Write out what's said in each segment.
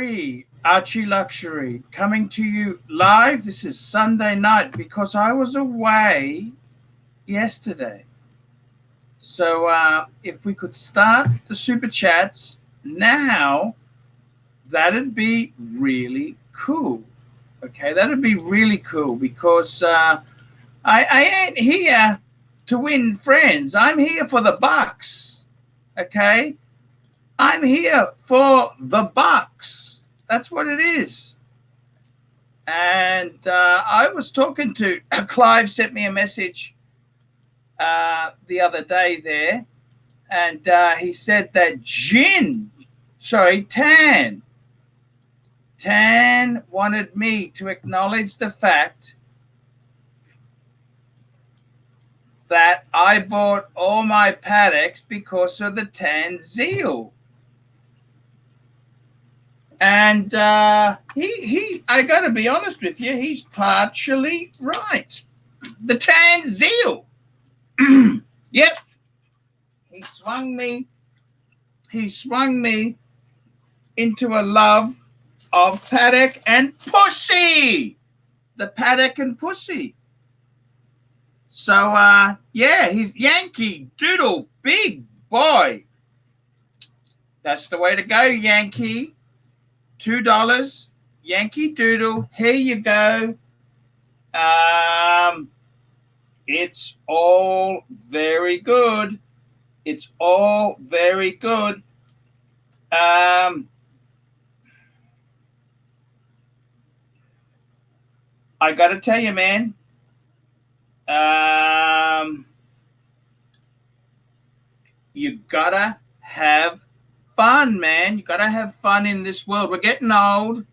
3, Archie Luxury, coming to you live. This is Sunday night because I was away yesterday. So if we could start the super chats now, that'd be really cool. Okay, that'd be really cool because I ain't here to win friends. I'm here for the bucks. Okay, I'm here for the bucks. That's what it is. And I was talking to Clive, sent me a message the other day there, and he said that Tan wanted me to acknowledge the fact that I bought all my Pateks because of the Tan Zeal. And he I got to be honest with you, he's partially right. The Tan Zeal. Yep. He swung me into a love of Patek and pussy. The Patek and pussy. So yeah, he's Yankee Doodle, big boy. That's the way to go, Yankee. $2, Yankee Doodle. Here you go. It's all very good. It's all very good. I got to tell you, man. You gotta have fun, man. You gotta have fun in this world. We're getting old.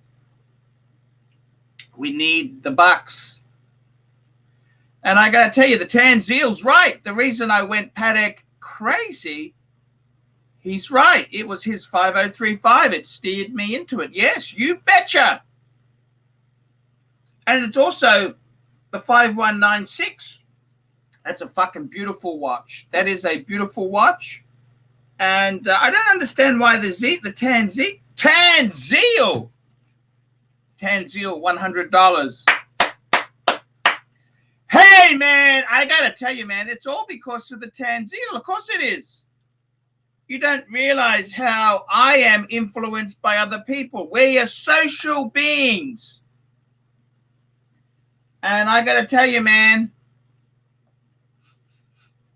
We need the bucks. And I gotta tell you, the Tan Zeal's right. The reason I went Patek crazy, he's right. It was his 5035. It steered me into it. Yes, you betcha. And it's also the 5196. That's a fucking beautiful watch. That is a beautiful watch. And I don't understand why the Tan Zeal, $100. Hey, man, I got to tell you, man, it's all because of the Tan Zeal. Of course it is. You don't realize how I am influenced by other people. We're social beings. And I got to tell you, man,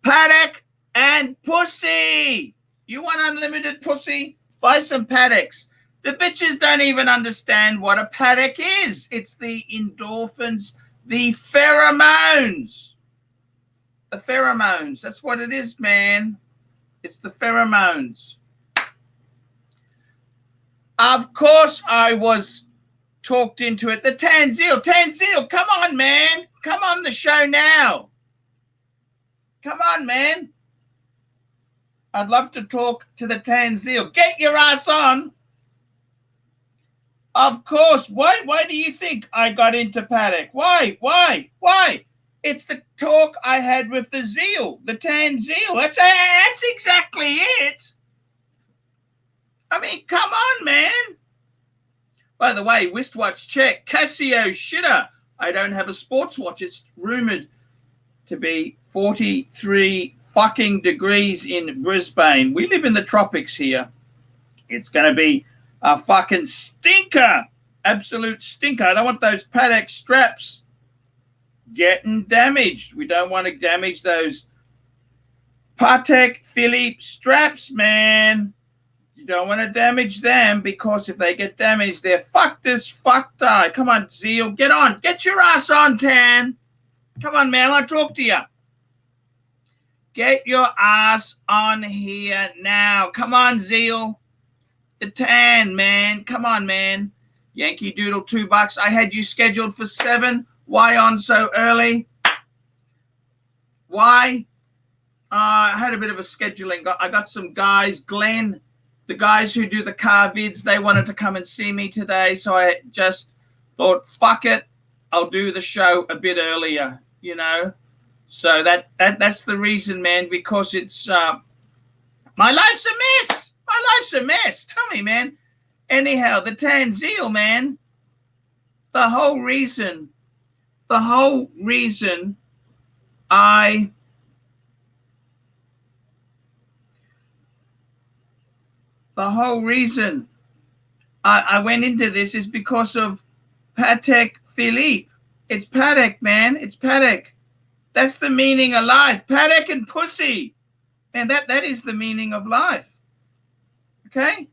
Patek and pussy. You want unlimited pussy? Buy some Pateks. The bitches don't even understand what a Patek is. It's the endorphins, the pheromones. The pheromones. That's what it is, man. It's the pheromones. Of course I was talked into it. The Tan Zeal, come on, man. Come on the show now. Come on, man. I'd love to talk to the Tan Zeal. Get your ass on. Of course. Why do you think I got into Patek? Why? It's the talk I had with the Zeal, the Tan Zeal. That's exactly it. I mean, come on, man. By the way, wristwatch check. Casio shitter. I don't have a sports watch. It's rumored to be 43 fucking degrees in Brisbane. We live in the tropics here. It's going to be a fucking stinker. Absolute stinker. I don't want those Patek straps getting damaged. We don't want to damage those Patek Philippe straps, man. You don't want to damage them because if they get damaged, they're fucked as fuck die. Come on, Zeal. Get on. Get your ass on, Tan. Come on, man. I'll talk to you. Get your ass on here now. Come on, Zeal. The Tan, man. Come on, man. Yankee Doodle, $2. I had you scheduled for 7. Why on so early? Why? I had a bit of a scheduling. I got some guys, Glenn, the guys who do the car vids, they wanted to come and see me today. So I just thought, fuck it. I'll do the show a bit earlier, you know. So that's the reason, man, because it's my life's a mess. My life's a mess. Tell me, man. Anyhow, the Tanzil, man, the whole reason I went into this is because of Patek Philippe. It's Patek, man. It's Patek. That's the meaning of life. Patek and pussy. Man, that is the meaning of life. Okay?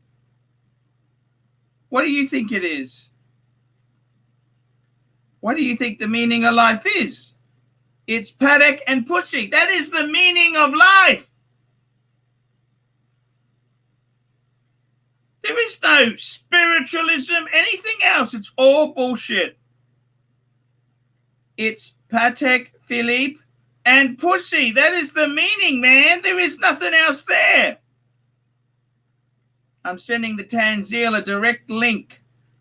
What do you think it is? What do you think the meaning of life is? It's Patek and pussy. That is the meaning of life. There is no spiritualism, anything else. It's all bullshit. It's Patek Philippe and pussy. That is the meaning, man. There is nothing else there. I'm sending the Tanzil a direct link.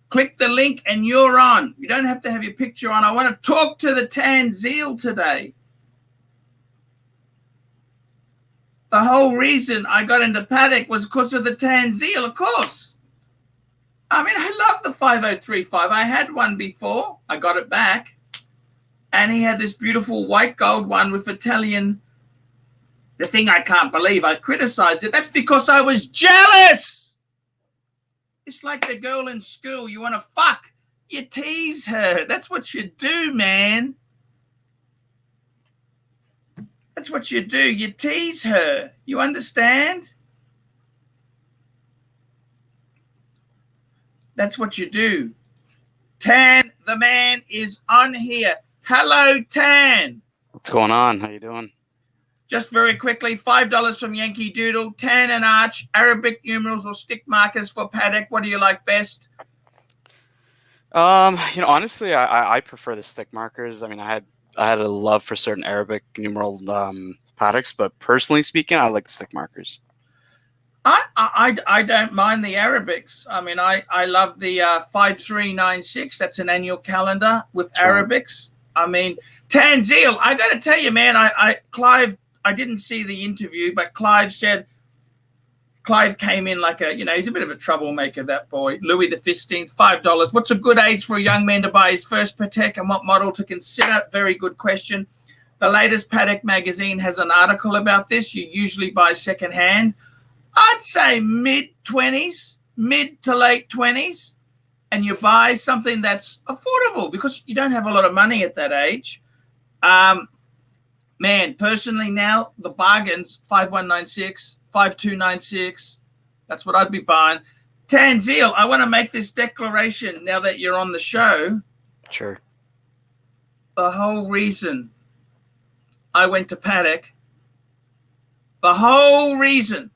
Click the link and you're on. You don't have to have your picture on. I want to talk to the Tanzil today. The whole reason I got into Patek was because of the Tanzil, of course. I mean, I love the 5035. I had one before. I got it back. And he had this beautiful white gold one with Italian. The thing I can't believe, I criticized it. That's because I was jealous. It's like the girl in school. You want to fuck. You tease her. That's what you do, man. That's what you do. You tease her. You understand? That's what you do. Tan, the man, is on here. Hello, Tan. What's going on? How you doing? Just very quickly, $5 from Yankee Doodle. Tan and Arch, Arabic numerals or stick markers for Patek. What do you like best? Honestly, I prefer the stick markers. I mean, I had a love for certain Arabic numeral Pateks, but personally speaking, I like the stick markers. I don't mind the Arabics. I mean, I love the 5396. That's an annual calendar with Sure. Arabics. I mean, Tanzil, I got to tell you, man, Clive, I didn't see the interview, but Clive came in like he's a bit of a troublemaker, that boy. Louis XV, $5. What's a good age for a young man to buy his first Patek and what model to consider? Very good question. The latest Patek magazine has an article about this. You usually buy secondhand. I'd say mid-20s, mid to late 20s, and you buy something that's affordable because you don't have a lot of money at that age. Man, personally now, the bargains, 5196, 5296, that's what I'd be buying. Tanzil, I want to make this declaration now that you're on the show. Sure. The whole reason I went to Patek, the whole reason,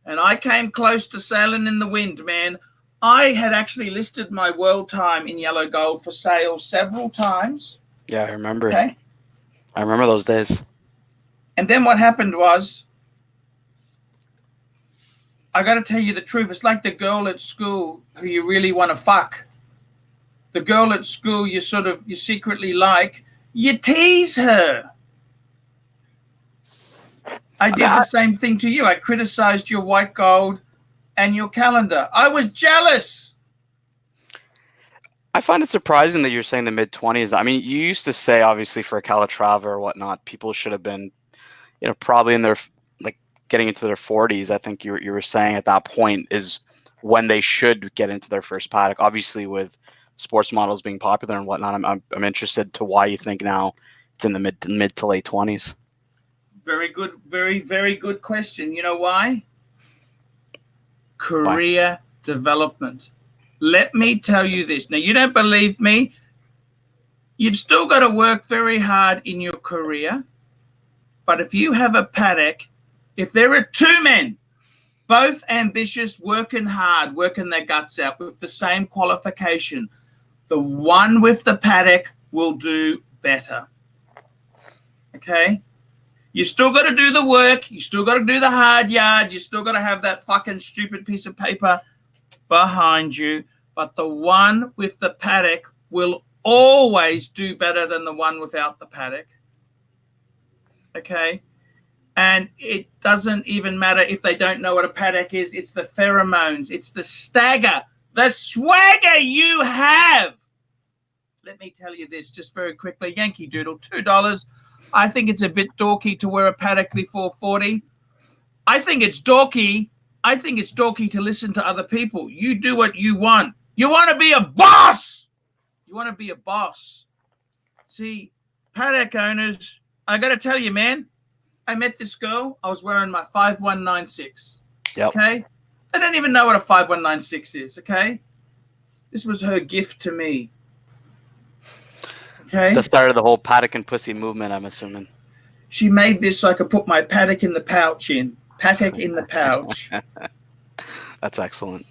and I came close to sailing in the wind, man. I had actually listed my world time in yellow gold for sale several times. Yeah, I remember. Okay. I remember those days. And then what happened was, I got to tell you the truth. It's like the girl at school who you really want to fuck. The girl at school you secretly like, you tease her. I did the same thing to you. I criticized your white gold and your calendar. I was jealous. I find it surprising that you're saying the mid-20s. I mean, you used to say, obviously, for a Calatrava or whatnot, people should have been, probably in their, getting into their 40s. I think you were saying at that point is when they should get into their first Patek. Obviously, with sports models being popular and whatnot, I'm interested to why you think now it's in the mid to late 20s. Very good, very, very good question. You know why? Career development. Let me tell you this. Now, you don't believe me. You've still got to work very hard in your career. But if you have a Patek, if there are two men, both ambitious, working hard, working their guts out with the same qualification, the one with the Patek will do better. Okay? You still got to do the work. You still got to do the hard yard. You still got to have that fucking stupid piece of paper behind you. But the one with the Patek will always do better than the one without the Patek. Okay? And it doesn't even matter if they don't know what a Patek is. It's the pheromones. It's the stagger, the swagger you have. Let me tell you this just very quickly. Yankee Doodle, $2. I think it's a bit dorky to wear a Patek before 40. I think it's dorky. I think it's dorky to listen to other people. You do what you want. You want to be a boss. You want to be a boss. See, Patek owners, I got to tell you, man, I met this girl. I was wearing my 5196. Yep. Okay? I don't even know what a 5196 is, okay? This was her gift to me. Okay? The start of the whole Patek and pussy movement, I'm assuming. She made this so I could put my Patek in the pouch in. Patek in the pouch. That's excellent.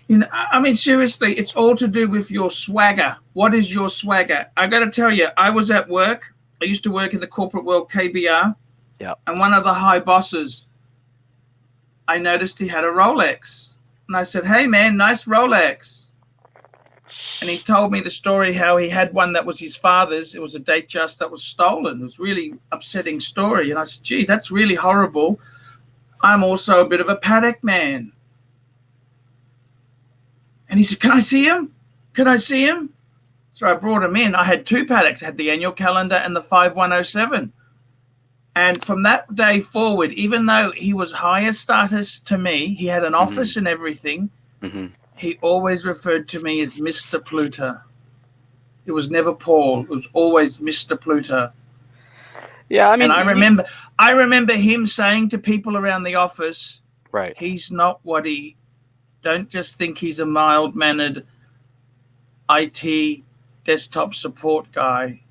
You know, I mean, seriously, it's all to do with your swagger. What is your swagger? I got to tell you, I was at work. I used to work in the corporate world, KBR. Yeah. And one of the high bosses, I noticed he had a Rolex. And I said, hey, man, nice Rolex. And he told me the story how he had one that was his father's. It was a Datejust that was stolen. It was a really upsetting story. And I said, gee, that's really horrible. I'm also a bit of a Patek man. And he said, can I see him? Can I see him? So I brought him in. I had two Pateks. I had the annual calendar and the 5107. And from that day forward, even though he was higher status to me, he had an office and everything, he always referred to me as Mr. Pluter. It was never Paul. It was always Mr. Pluter. Yeah, I mean, and I remember him saying to people around the office, right, he's not what he, don't just think he's a mild-mannered IT desktop support guy.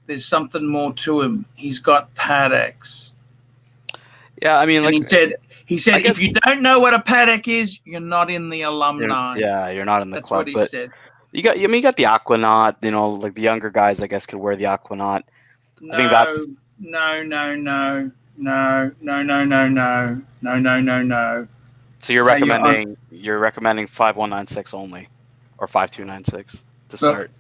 There's something more to him. He's got Pateks. Yeah, I mean, like he said, if you don't know what a Patek is, you're not in the alumni. You're not in the club. That's what he said. You got the Aquanaut. You know, like the younger guys, I guess, could wear the Aquanaut. I think that's no. So you're recommending 5196 only, or 5296 to start.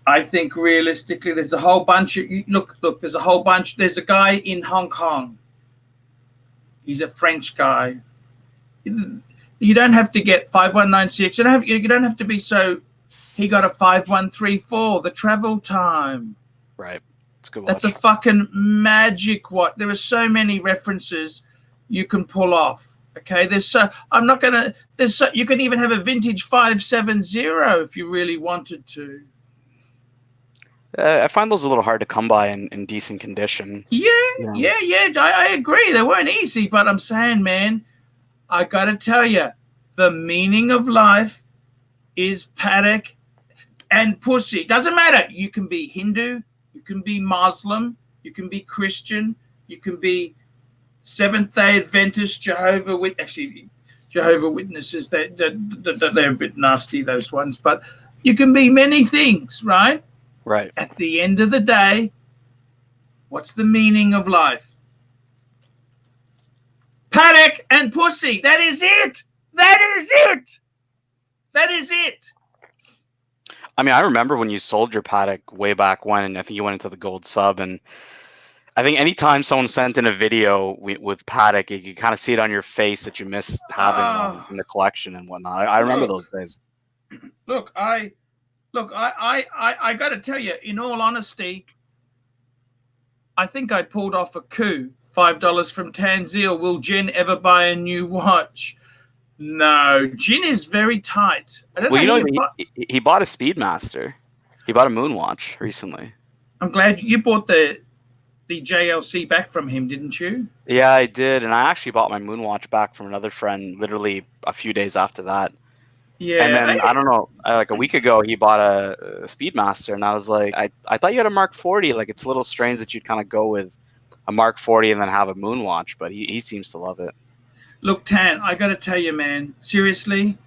I think realistically, there's a whole bunch of look. There's a whole bunch. There's a guy in Hong Kong. He's a French guy. You don't have to get 5196. You don't have to be so. He got a 5134. The travel time. Right. It's a good watch. That's a fucking magic watch. There are so many references you can pull off. Okay, you can even have a vintage 570 if you really wanted to. I find those a little hard to come by in decent condition. Yeah. I agree. They weren't easy, but I'm saying, man, I got to tell you, the meaning of life is Patek and pussy. Doesn't matter. You can be Hindu, you can be Muslim, you can be Christian, you can be Seventh-day Adventist, Jehovah Witnesses. They're a bit nasty, those ones, but you can be many things, right? Right. At the end of the day, what's the meaning of life? Patek and pussy. That is it. That is it. That is it. I mean, I remember when you sold your Patek way back when, and I think you went into the gold sub, and I think anytime someone sent in a video with Patek, you could kind of see it on your face that you missed having one in the collection and whatnot. I remember those days. Look, I got to tell you, in all honesty, I think I pulled off a coup. $5 from Tanzil. Will Jen ever buy a new watch? No, Jen is very tight. He bought a Speedmaster. He bought a Moonwatch recently. I'm glad you bought the JLC back from him, didn't you? Yeah, I did, and I actually bought my Moonwatch back from another friend literally a few days after that. Yeah, and then I don't know, like a week ago, he bought a Speedmaster, and I was like, I thought you had a Mark 40. Like, it's a little strange that you'd kind of go with a Mark 40 and then have a Moonwatch, but he seems to love it. Look, Tan, I got to tell you, man, seriously,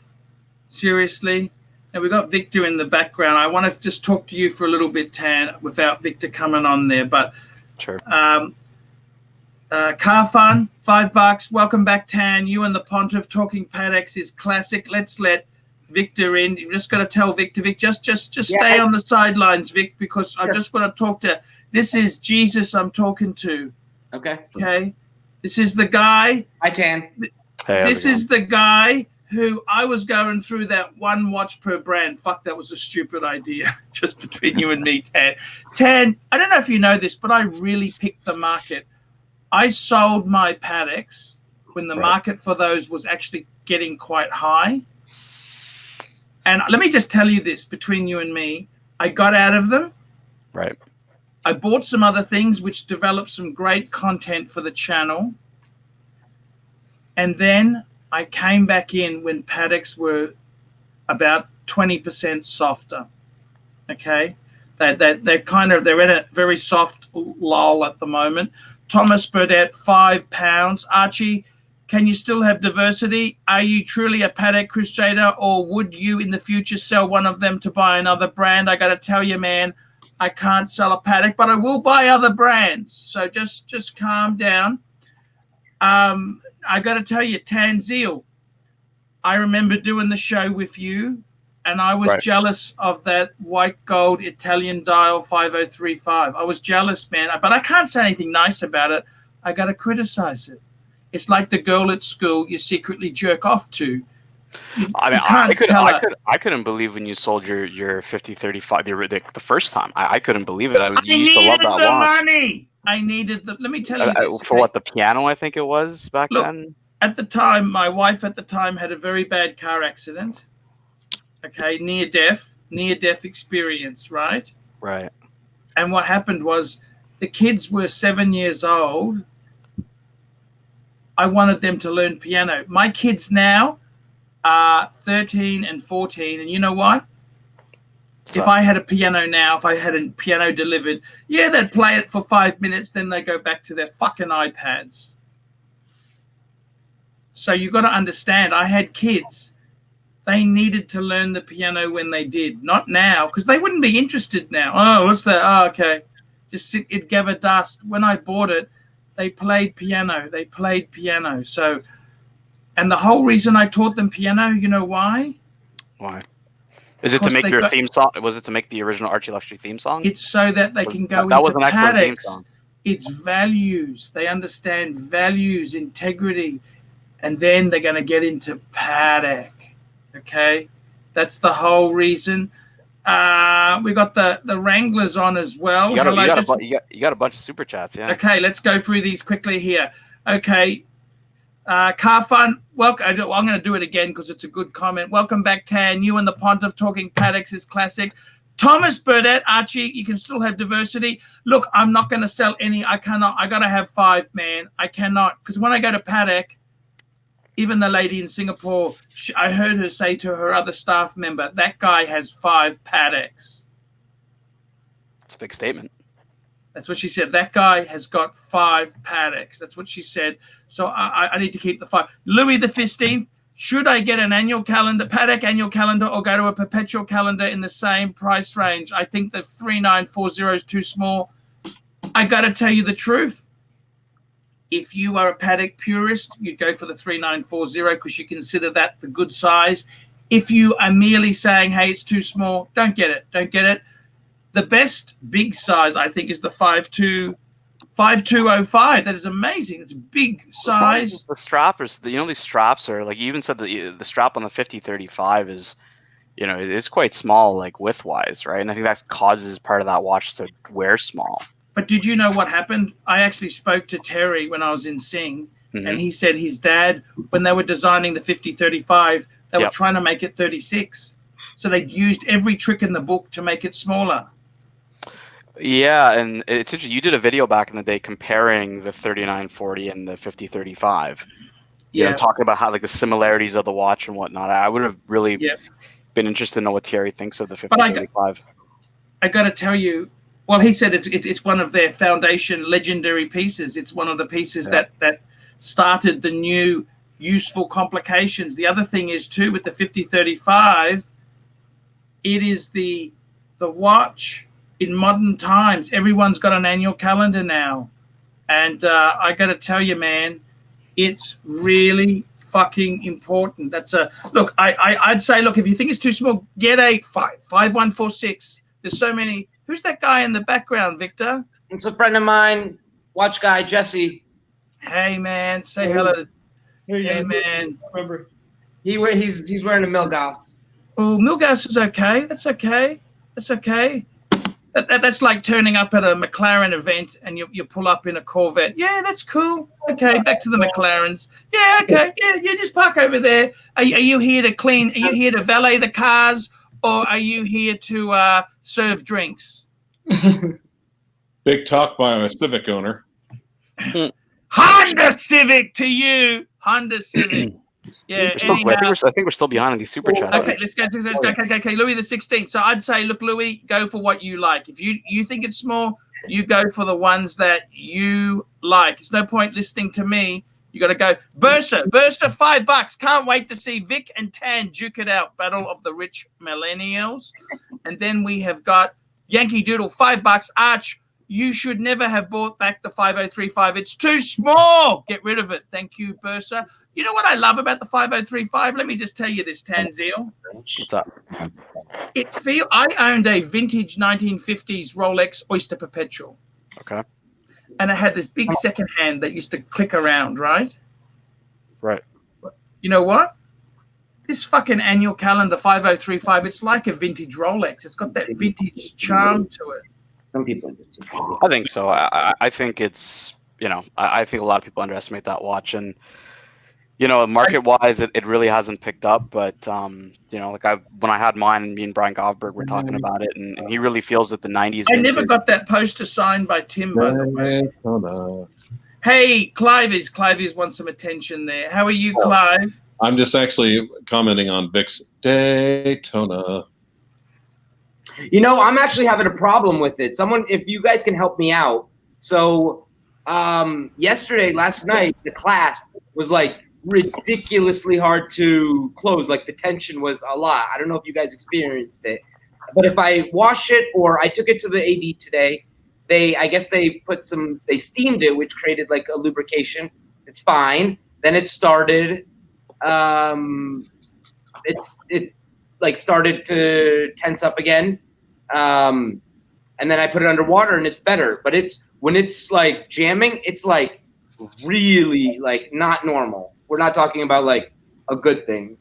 and we got Victor in the background. I want to just talk to you for a little bit, Tan, without Victor coming on there, but sure. Car Fun, $5. Welcome back, Tan. You and the Pontiff talking Pateks is classic. Let's let Victor in. You just got to tell Vic, just stay on the sidelines, Vic, because I just want to talk to. This is Jesus I'm talking to. Okay. Okay. This is the guy. Hi, Tan. Hey, This is the guy who I was going through that one watch per brand. Fuck, that was a stupid idea. Just between you and me, Tan. Tan, I don't know if you know this, but I really picked the market. I sold my Pateks when the market for those was actually getting quite high. And let me just tell you this, between you and me, I got out of them. Right. I bought some other things which developed some great content for the channel. And then I came back in when Pateks were about 20% softer. Okay. They're in a very soft lull at the moment. Thomas Burdett, £5. Archie, can you still have diversity? Are you truly a Patek Crusader, or would you in the future sell one of them to buy another brand? I got to tell you, man, I can't sell a Patek, but I will buy other brands. So just calm down. I got to tell you, Tanzil, I remember doing the show with you, and I was jealous of that white gold Italian dial 5035. I was jealous, man, but I can't say anything nice about it. I got to criticize it. It's like the girl at school you secretly jerk off to. I couldn't believe when you sold your 5035 the first time. I couldn't believe it. You used to love that watch. Money. I needed the. Let me tell you this. For what, the piano? I think it was back then. At the time, my wife at the time had a very bad car accident. Okay, near death experience, right? Right. And what happened was, the kids were 7 years old. I wanted them to learn piano. My kids now are 13 and 14, and you know what? If I had a piano now, if I had a piano delivered, yeah, they'd play it for 5 minutes, then they go back to their fucking iPads. So you got to understand, I had kids. They needed to learn the piano when they did, not now, because they wouldn't be interested now. Oh, what's that? Oh, okay. Just sit, it gave a dust. When I bought it, they played piano. So, and the whole reason I taught them piano, you know why? Why? Is it to make your theme song? Was it to make the original Archie Luxury theme song? It's so that they can go into Pateks. It's values. They understand values, integrity, and then they're going to get into Patek. Okay, that's the whole reason. We got the Wranglers on as well. You got a bunch of super chats, yeah. Okay, let's go through these quickly here. Okay, Car Fun, welcome. I'm going to do it again because it's a good comment. Welcome back, Tan. You and the Pontiff talking Pateks is classic. Thomas Burdett, Archie, you can still have diversity. Look, I'm not going to sell any. I cannot. I got to have 5, man. I cannot, because when I go to Patek, even the lady in Singapore, I heard her say to her other staff member, that guy has 5 Pateks. It's a big statement. That's what she said. That guy has got 5 Pateks. That's what she said. So I need to keep the 5. Louis the 15th, should I get an annual calendar, Patek annual calendar, or go to a perpetual calendar in the same price range? I think the 3940 is too small. I got to tell you the truth. If you are a Patek purist, you'd go for the 3940 because you consider that the good size. If you are merely saying, hey, it's too small, don't get it. Don't get it. The best big size, I think, is the 5205. That is amazing. It's a big size. The strappers, these straps are like, you even said the strap on the 5035 is, it's quite small, like widthwise, right? And I think that causes part of that watch to wear small. But did you know what happened? I actually spoke to Terry when I was in Sing, and he said his dad, when they were designing the 5035, they were trying to make it 36. So they used every trick in the book to make it smaller. Yeah, and it's interesting. You did a video back in the day comparing the 3940 and the 5035. Talking about how, like, the similarities of the watch and whatnot. I would have really been interested to know what Terry thinks of the 5035. I got to tell you, well, he said it's one of their foundation legendary pieces. It's one of the pieces that started the new useful complications. The other thing is, too, with the 5035, it is the watch in modern times. Everyone's got an annual calendar now. And I got to tell you, man, it's really fucking important. That's look, I'd say, look, if you think it's too small, get a 5146. There's so many. Who's that guy in the background, Victor? It's a friend of mine, watch guy, Jesse. Hey, man. Say hello. Hey, man. Remember, he's wearing a Milgauss. Oh, Milgauss is okay. That's okay. That's okay. That's like turning up at a McLaren event and you pull up in a Corvette. Yeah, that's cool. Okay, back to the McLarens. Yeah, okay. Yeah, just park over there. Are you here to clean? Are you here to valet the cars, or are you here to serve drinks? Big talk by a Civic owner. Honda Civic to you. Honda Civic. Yeah, I think we're still behind on these super chats. Okay, let's go. Okay, Louis the 16th. So I'd say, look, Louis, go for what you like. If you think it's small, you go for the ones that you like. There's no point listening to me. You got to go. Bursa, $5. Can't wait to see Vic and Tan duke it out. Battle of the Rich Millennials. And then we have got Yankee Doodle, $5. Arch, you should never have bought back the 5035. It's too small. Get rid of it. Thank you, Bursa. You know what I love about the 5035? Let me just tell you this, Tanzil. What's up? I owned a vintage 1950s Rolex Oyster Perpetual. Okay. And it had this big second hand that used to click around, right? Right. You know what? This fucking annual calendar 5035, it's like a vintage Rolex. It's got that vintage charm to it. Some people just. I think so. I think it's, I think a lot of people underestimate that watch, and market-wise, it really hasn't picked up. But when I had mine, me and Brian Govberg were talking about it, and he really feels that the '90s. I never got that poster signed by Tim, by the way. Hey, Clive wants some attention there. How are you, Clive? I'm just actually commenting on Vic's Daytona. I'm actually having a problem with it. If you guys can help me out. So, last night, the clasp was like ridiculously hard to close. Like the tension was a lot. I don't know if you guys experienced it, but if I wash it, or I took it to the AD today, I guess they steamed it, which created like a lubrication. It's fine. Then it started. It started to tense up again. And then I put it underwater and it's better. But when it's like jamming, it's like really like not normal. We're not talking about like a good thing.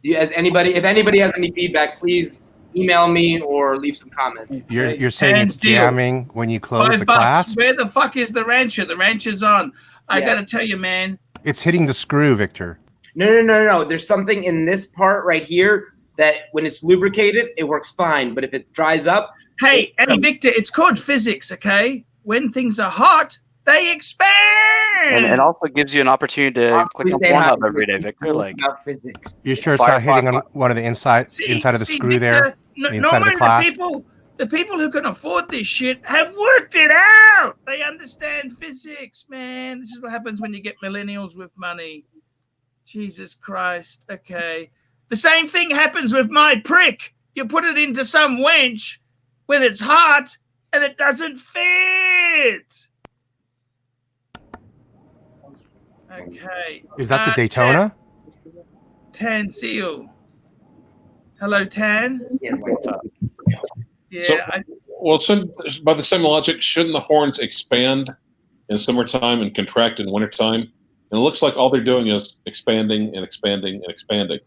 If anybody has any feedback, please email me or leave some comments. You're saying it's jamming when you close the clasp? Where the fuck is the Rancher? The Rancher's on. I got to tell you, man. It's hitting the screw, Victor. No. There's something in this part right here that when it's lubricated, it works fine. But if it dries up. Hey, Victor, it's called physics, okay? When things are hot, they expand. And also gives you an opportunity to click on Pornhub every day, Victor. Like physics. You sure it's not hitting on one of the inside of the screw, Victor, there? The inside of the clasp? The people who can afford this shit have worked it out. They understand physics, man. This is what happens when you get millennials with money. Jesus Christ. Okay. The same thing happens with my prick. You put it into some wench when it's hot and it doesn't fit. Okay. Is that the Daytona? Tan Seal. Hello, Tan. Yes, what's up? Yeah. By the same logic, shouldn't the horns expand in summertime and contract in wintertime? And it looks like all they're doing is expanding and expanding and expanding.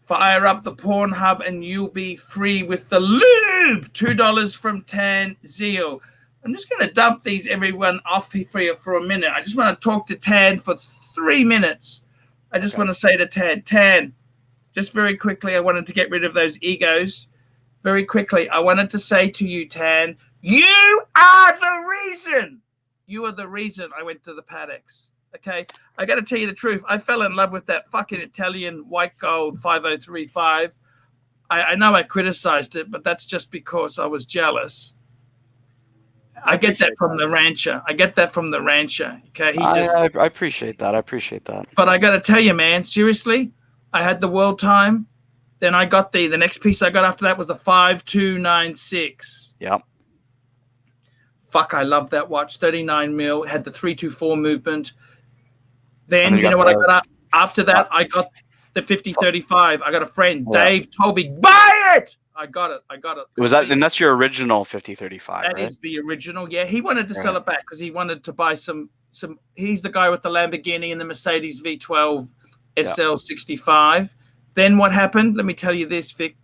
Fire up the Pornhub and you'll be free with the lube. $2 from Tan Zeal. I'm just going to dump everyone off here for a minute. I just want to talk to Tan for 3 minutes. I just want to say to Tan, just very quickly, I wanted to get rid of those egos. Very quickly, I wanted to say to you, Tan, you are the reason. You are the reason I went to the Pateks. Okay, I got to tell you the truth. I fell in love with that fucking Italian white gold 5035. I know I criticized it, but that's just because I was jealous. I get that from the Rancher. Okay, I appreciate that. But I got to tell you, man, seriously, I had the world time. Then I got the next piece I got after that was the 5296. Yep. Fuck, I love that watch. 39 mil. Had the 324 movement. Then you know what I got after that? I got the 5035. I got a friend, Dave, told me, buy it. I got it. Was that, and that's your original 5035, That right? is the original. Yeah, he wanted to sell it back because he wanted to buy some. He's the guy with the Lamborghini and the Mercedes V12 SL65. Then what happened? Let me tell you this, Vic.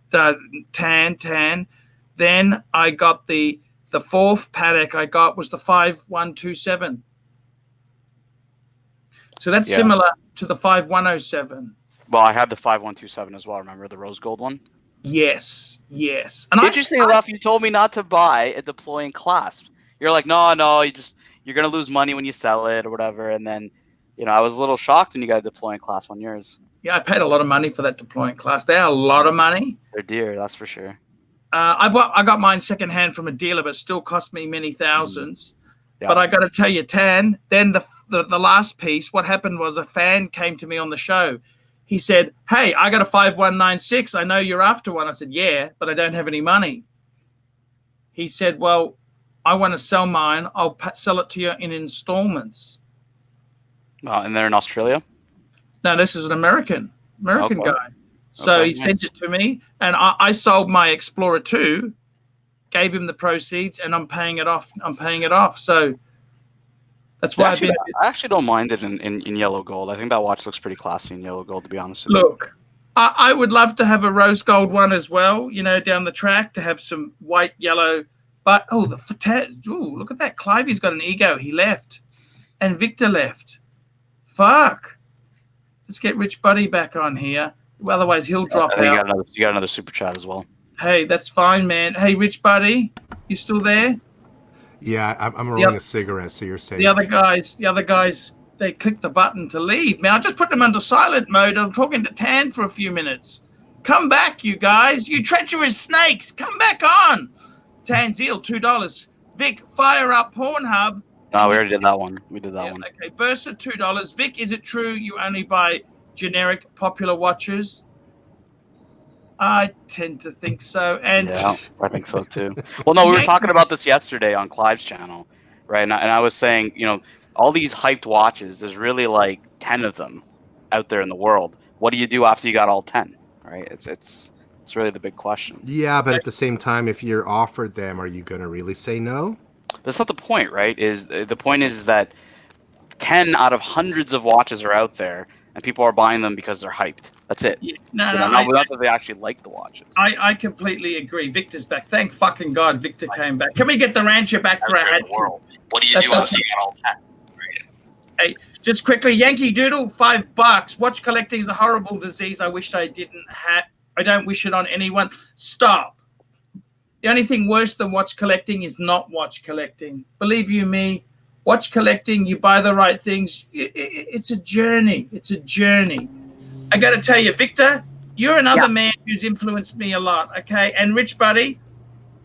Tan. Then I got the fourth Patek I got was the 5127. So that's similar to the 5107. Well, I had the 5127 as well. Remember the rose gold one? Yes. And interesting enough, you told me not to buy a deploying clasp. You're like, no, you're gonna lose money when you sell it or whatever. And then, I was a little shocked when you got a deploying clasp on yours. Yeah, I paid a lot of money for that deploying clasp. They're a lot of money. They're dear, that's for sure. I got mine secondhand from a dealer, but still cost me many thousands. Yeah. But I got to tell you, Tan. Then the last piece. What happened was a fan came to me on the show. He said, "Hey, I got a 5196. I know you're after one." I said, "Yeah, but I don't have any money." He said, "Well, I want to sell mine. I'll sell it to you in installments." And they're in Australia? No, this is an American guy. So he sent it to me, and I sold my Explorer 2, gave him the proceeds, and I'm paying it off. So that's why I actually don't mind it in yellow gold. I think that watch looks pretty classy in yellow gold, to be honest with you. Look, I would love to have a rose gold one as well, down the track to have some white, yellow. But, look at that. Clivey's got an ego. He left. And Victor left. Fuck. Let's get Rich Buddy back on here. Otherwise, he'll drop out. You got another super chat as well. Hey, that's fine, man. Hey, Rich Buddy, you still there? Yeah, I'm rolling a cigarette, so you're safe. The other guys, they clicked the button to leave. Man, I just put them under silent mode. I'm talking to Tan for a few minutes. Come back, you guys. You treacherous snakes. Come back on. Tanzeel, $2. Vic, fire up Pornhub. No, we already did that one. We did that one. Okay, Bursa, $2. Vic, is it true you only buy generic popular watches? I tend to think so. And yeah, I think so too. Well, no, we were talking about this yesterday on Clive's channel, right? And I was saying, all these hyped watches, there's really like 10 of them out there in the world. What do you do after you got all 10, right? It's really the big question. Yeah, but at the same time, if you're offered them, are you going to really say no? That's not the point, right? The point is that 10 out of hundreds of watches are out there, and people are buying them because they're hyped. That's it. Yeah. Not that they actually like the watches. I completely agree. Victor's back. Thank fucking God Victor came back. Can we get the rancher back for a hat? What do you do after you got all 10? Hey, just quickly, Yankee Doodle, $5. Watch collecting is a horrible disease. I wish I didn't have. I don't wish it on anyone. Stop. The only thing worse than watch collecting is not watch collecting. Believe you me, watch collecting, you buy the right things. It's a journey. It's a journey. I got to tell you, Victor, you're another man who's influenced me a lot, okay? And Rich Buddy,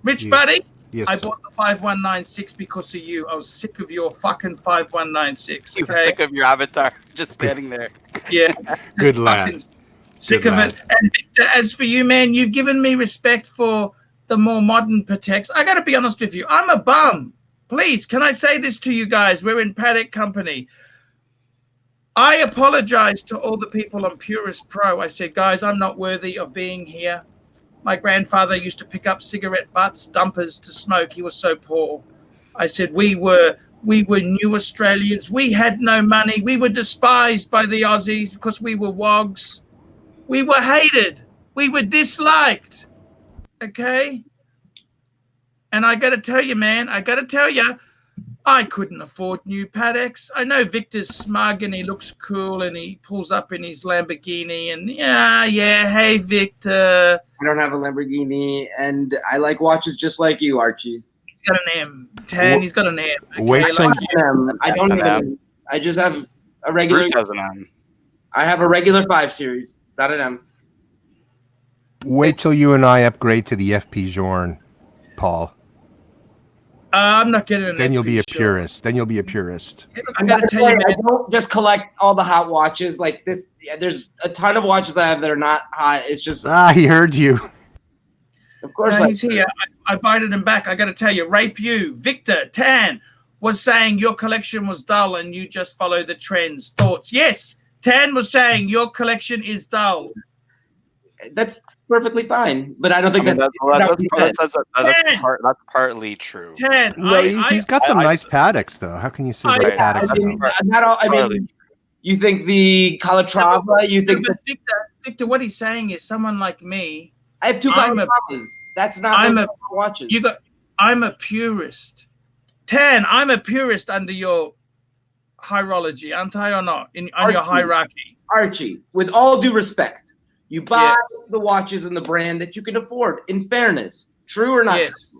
yes. I bought the 5196 because of you. I was sick of your fucking 5196, okay? You were sick of your avatar just standing there. Yeah. Good lad. Sick of it. And Victor, as for you, man, you've given me respect for the more modern Pateks. I got to be honest with you. I'm a bum. Please, can I say this to you guys? We're in Patek company. I apologize to all the people on Purist Pro. I said, guys, I'm not worthy of being here. My grandfather used to pick up cigarette butts, dumpers to smoke. He was so poor. I said, we were new Australians. We had no money. We were despised by the Aussies because we were wogs. We were hated. We were disliked. Okay? And I got to tell you, man, I couldn't afford new Pateks. I know Victor's smug and he looks cool and he pulls up in his Lamborghini and hey, Victor. I don't have a Lamborghini and I like watches just like you, Archie. He's got an M. He's got an M. Okay? Wait till I don't need an M. I just have a regular. Bruce has an M. I have a regular 5 Series. It's not an M. Wait till you and I upgrade to the FP Journe, Paul. I'm not getting an Then you'll FP be a Journe. purist. Then you'll be a purist. I gotta tell you, man. I don't just collect all the hot watches like this. There's a ton of watches I have that are not hot. It's just He heard you. of course He's here. I bited him back. I got to tell you, Rape You, Victor, Tan was saying your collection was dull and you just follow the trends. Thoughts? Yes, Tan was saying your collection is dull. That's perfectly fine, but I don't think that's partly true. 10. No, he's got some nice Pateks, though. How can you say that Pateks? You think the Calatrava? You think but Victor, what he's saying is someone like me. I have two Calatravas. That's not watches. I'm a purist. 10. I'm a purist under your hierarchy, aren't I, or not? On your hierarchy. Archie, with all due respect, you buy the watches and the brand that you can afford. In fairness, true or not? Yes,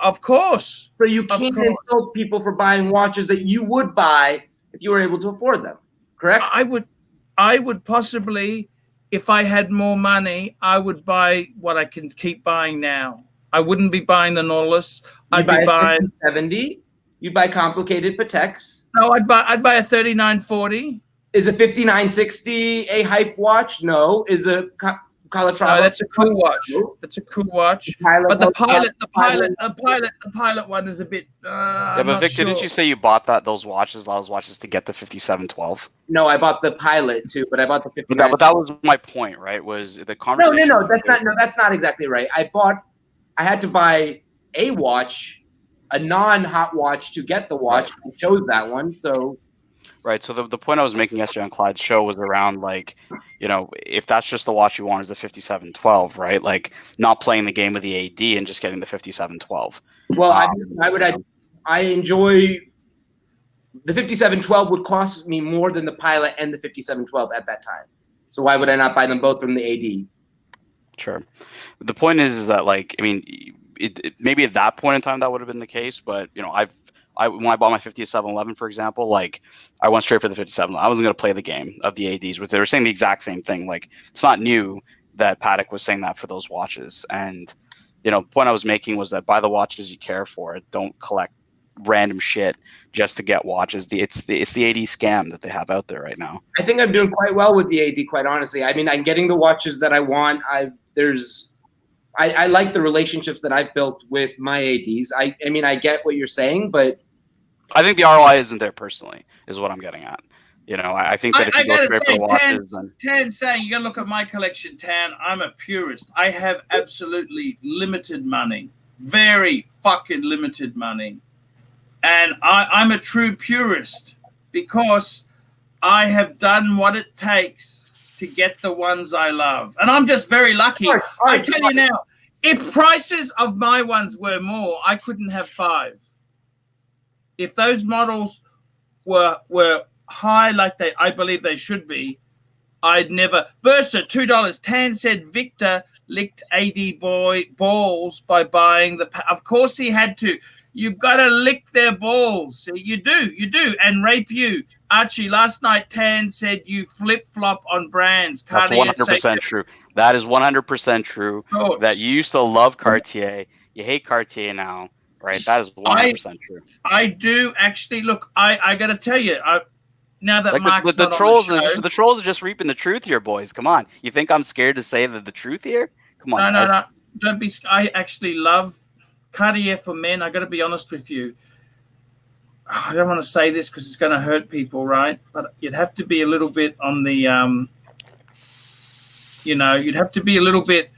of course. So you can't insult people for buying watches that you would buy if you were able to afford them. Correct? I would possibly, if I had more money, I would buy what I can keep buying now. I wouldn't be buying the Nautilus. I'd be buying 70. You'd buy complicated Pateks. No, I'd buy a 3940. Is a 5960 a hype watch? No. Is a Calatrava? No, that's a cool watch. That's a cool watch. But the pilot one is a bit. But Victor, didn't you say you bought those watches to get the 5712? No, I bought the pilot too, but I bought the 59. But that was my point, right? Was the conversation? No. That's not exactly right. I had to buy a watch, a non-hot watch to get the watch. I chose that one, so. Right. So the point I was making yesterday on Clyde's show was around, like, you know, if that's just the watch you want is the 5712, right? Like, not playing the game with the AD and just getting the 5712. Well, I enjoy the 5712 would cost me more than the pilot and the 5712 at that time. So why would I not buy them both from the AD? Sure. The point is that, like, I mean, maybe at that point in time that would have been the case, but, you know, when I bought my 5711, for example, like, I went straight for the 57. I wasn't going to play the game of the ADs, which they were saying the exact same thing. Like, it's not new that Patek was saying that for those watches. And, you know, the point I was making was that buy the watches you care for. Don't collect random shit just to get watches. It's the AD scam that they have out there right now. I think I'm doing quite well with the AD, quite honestly. I mean, I'm getting the watches that I want. I like the relationships that I've built with my ADs. I mean, I get what you're saying, but I think the ROI isn't there personally, is what I'm getting at. You know, I think that if you go straight for watches, then Tan saying you gotta look at my collection, Tan. I'm a purist. I have absolutely limited money, very fucking limited money, and I'm a true purist because I have done what it takes to get the ones I love, and I'm just very lucky. I tell you now, if prices of my ones were more, I couldn't have 5. If those models were high like I believe they should be, I'd never. Bursa, $2. Tan said Victor licked AD balls by buying the. Of course he had to. You've got to lick their balls. You do, and rape you. Archie, last night Tan said you flip-flop on brands. That's 100% true. That is 100% true. That you used to love Cartier. You hate Cartier now. Right, that is 100% true. I do actually. Look, I got to tell you, now that Mark's the trolls are just reaping the truth here, boys. Come on, you think I'm scared to say the truth here? Come on, no, don't be. I actually love Cartier for men. I got to be honest with you. I don't want to say this because it's going to hurt people, right? But you'd have to be a little bit on the, you'd have to be a little bit.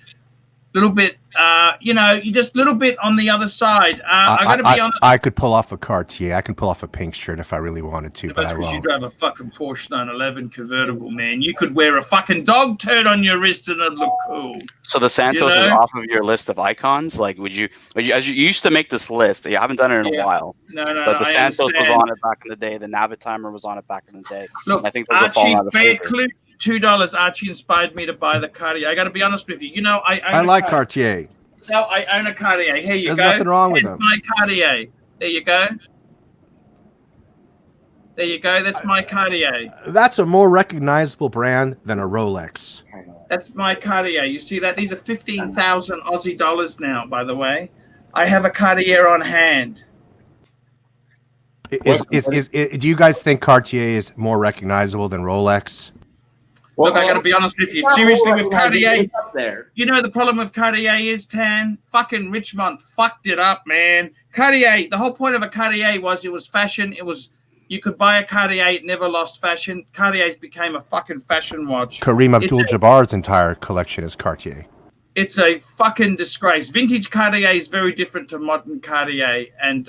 You just a little bit on the other side. I got to be honest. I could pull off a Cartier. I can pull off a pink shirt if I really wanted to, but I won't. You drive a fucking Porsche 911 convertible, man. You could wear a fucking dog turd on your wrist and it'd look cool. So the Santos is off of your list of icons. Like, you used to make this list? You haven't done it in a while. No. But the Santos was on it back in the day. The Navitimer was on it back in the day. Look, I think Archie, fair clue. $2. Archie inspired me to buy the Cartier. I got to be honest with you. You know, I like Cartier. No, I own a Cartier. Here you go. There's nothing wrong with them. That's my Cartier. There you go. There you go. That's my Cartier. That's a more recognizable brand than a Rolex. That's my Cartier. You see that? These are 15,000 Aussie dollars now, by the way. I have a Cartier on hand. Do you guys think Cartier is more recognizable than Rolex? Look, I got to be honest with you. Seriously, with Cartier, you know the problem with Cartier is, Tan? Fucking Richmond fucked it up, man. Cartier, the whole point of a Cartier was it was fashion. It was You could buy a Cartier, it never lost fashion. Cartier's became a fucking fashion watch. Kareem Abdul-Jabbar's entire collection is Cartier. It's a fucking disgrace. Vintage Cartier is very different to modern Cartier, and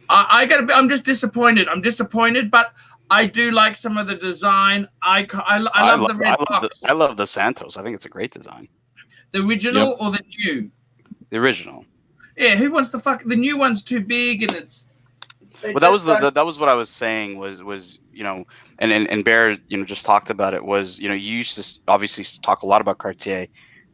I'm just disappointed. I'm disappointed, but I do like some of the design. I love the red box. I love the Santos. I think it's a great design. The original or the new? The original. Yeah, who wants the new one's too big and it's well, that was what I was saying was and Bear just talked about it was you used to obviously talk a lot about Cartier,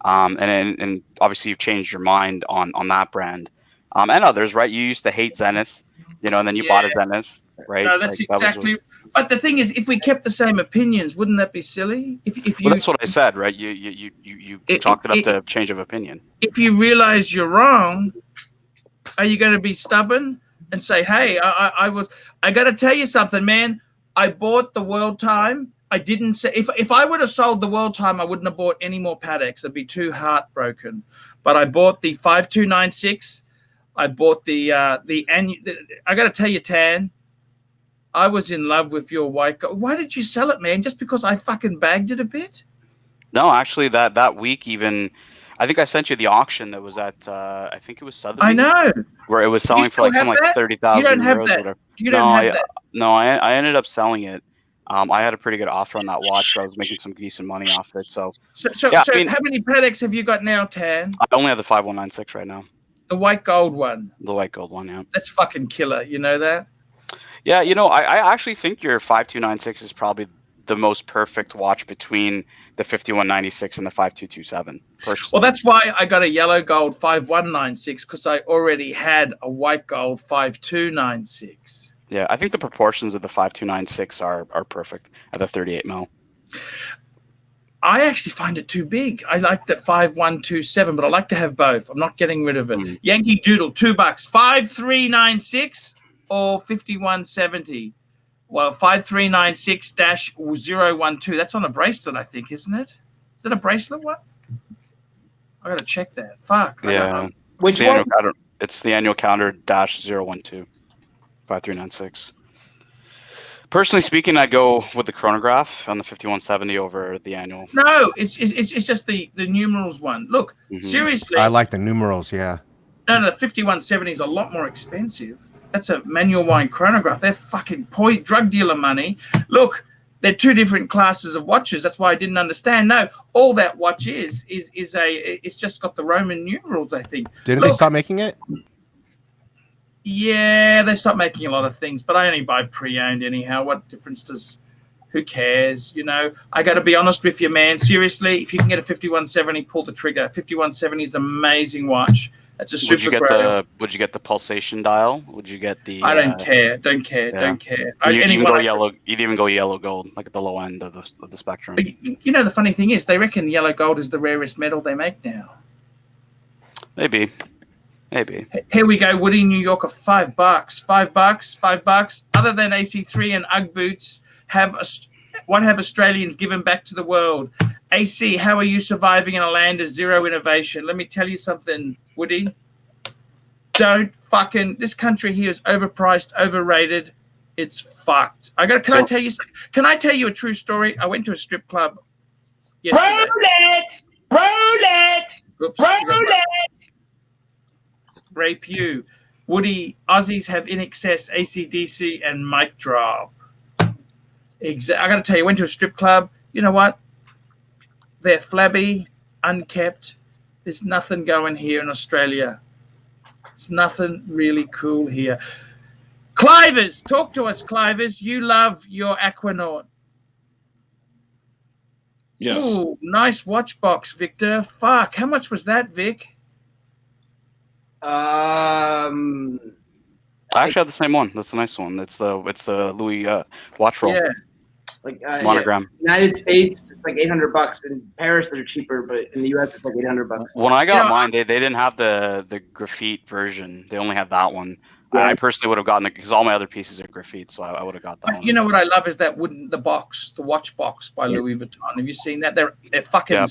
and obviously you've changed your mind on that brand, and others, right? You used to hate Zenith, and then you bought a Zenith, right? No, that's exactly. But the thing is, if we kept the same opinions, wouldn't that be silly? If you, well, that's what I said, right? You chalked it up to change of opinion. If you realize you're wrong, are you going to be stubborn and say, "Hey, I got to tell you something, man. I bought the World Time. I didn't say if I would have sold the World Time, I wouldn't have bought any more Pateks. I'd be too heartbroken. But I bought the 5296. I bought the annual. I got to tell you, Tan, I was in love with your white gold. Why did you sell it, man? Just because I fucking bagged it a bit? No, actually, that week even, I think I sent you the auction that was at I think it was Sotheby's. I know. Where it was selling for something like 30,000 euros. You don't have that. Whatever. You don't have that. No, I ended up selling it. I had a pretty good offer on that watch, so I was making some decent money off it. So yeah, I mean, how many Pateks have you got now, Tan? I only have the 5196 right now. The white gold one. The white gold one, yeah. That's fucking killer. You know that? Yeah, I actually think your 5296 is probably the most perfect watch between the 5196 and the 5227. Personally. Well, that's why I got a yellow gold 5196 because I already had a white gold 5296. Yeah, I think the proportions of the 5296 are perfect at the 38 mil. I actually find it too big. I like the 5127, but I like to have both. I'm not getting rid of it. Yankee Doodle, $2. 5396 or 5170. Well, 5396-012. That's on a bracelet, I think, isn't it? Is it a bracelet? What? I gotta check that. Fuck. Yeah. Which one? It's the annual counter -012. 5396. Personally speaking, I go with the chronograph on the 5170 over the annual. No, it's just the numerals one. Look, seriously. I like the numerals, yeah. No, the 5170 is a lot more expensive. That's a manual wine chronograph. They're fucking drug dealer money. Look, they're two different classes of watches. That's why I didn't understand. No, all that watch it's just got the Roman numerals, I think. Didn't they stop making it? Yeah, they stopped making a lot of things, but I only buy pre-owned anyhow. What difference does? Who cares? I got to be honest with you, man. Seriously, if you can get a 5170, pull the trigger. 5170 is an amazing watch. It's a super great. Would you get the pulsation dial? Would you get the? I don't care. Don't care. Yeah. Don't care. You'd even go yellow. You'd even go yellow gold, like at the low end of the spectrum. But the funny thing is, they reckon yellow gold is the rarest metal they make now. Maybe. Here we go, Woody, New Yorker, $5. $5. Other than AC3 and UGG boots, what have Australians given back to the world? AC, how are you surviving in a land of zero innovation? Let me tell you something, Woody. This country here is overpriced, overrated. It's fucked. Can I tell you something? Can I tell you a true story? I went to a strip club yesterday. Rolex! Rape you. Woody, Aussies have In Excess, AC/DC, and Mic Drop. I got to tell you, I went to a strip club. You know what? They're flabby, unkept. There's nothing going here in Australia. There's nothing really cool here. Clivers, talk to us, Clivers. You love your Aquanaut. Yes. Ooh, nice watch box, Victor. Fuck, how much was that, Vic? I actually have the same one. That's a nice one. It's the Louis watch roll. Yeah. Monogram. United States, it's like $800. In Paris, they're cheaper, but in the US, it's like $800. When I got mine, they didn't have the graphite version. They only had that one. Yeah. I personally would have gotten it because all my other pieces are graphite, so I would have got that one. You know what I love is that the watch box by Louis Vuitton. Have you seen that? They're fucking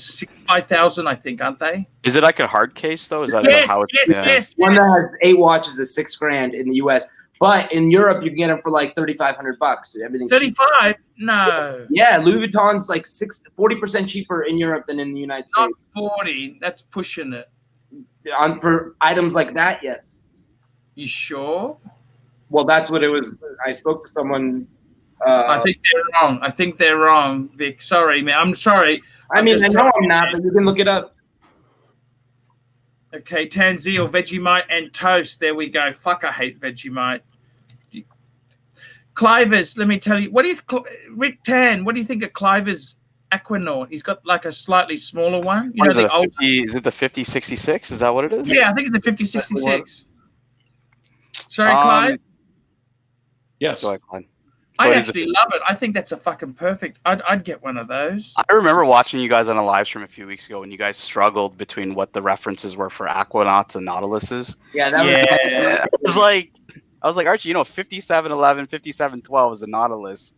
5,000, I think, aren't they? Is it like a hard case though? Is that yes, how it's? Yes. One that has 8 watches is $6,000 in the US. But in Europe, you can get them for like $3,500. Everything's cheap. 35? No. Yeah, Louis Vuitton's like 40% cheaper in Europe than in the United Not States. 40. That's pushing it. For items like that, yes. You sure? Well, that's what it was. I spoke to someone. I think they're wrong. Vic. Sorry, man. I'm sorry. I mean, I know I'm not, but you can look it up. Okay, Tanzil, Vegemite, and toast. There we go. Fuck, I hate Vegemite. Cliver's, let me tell you. Rick Tan, what do you think of Cliver's Aquanaut? He's got like a slightly smaller one. You know, the old. Is it the 5066? Is that what it is? Yeah, I think it's the 5066. Sorry, Clive? Yes. Go ahead, Clyde. I actually love it. I think that's a fucking perfect. I'd get one of those. I remember watching you guys on a live stream a few weeks ago when you guys struggled between what the references were for Aquanauts and Nautiluses. Yeah, that was I was like, Archie, 5711, 5712 is a Nautilus,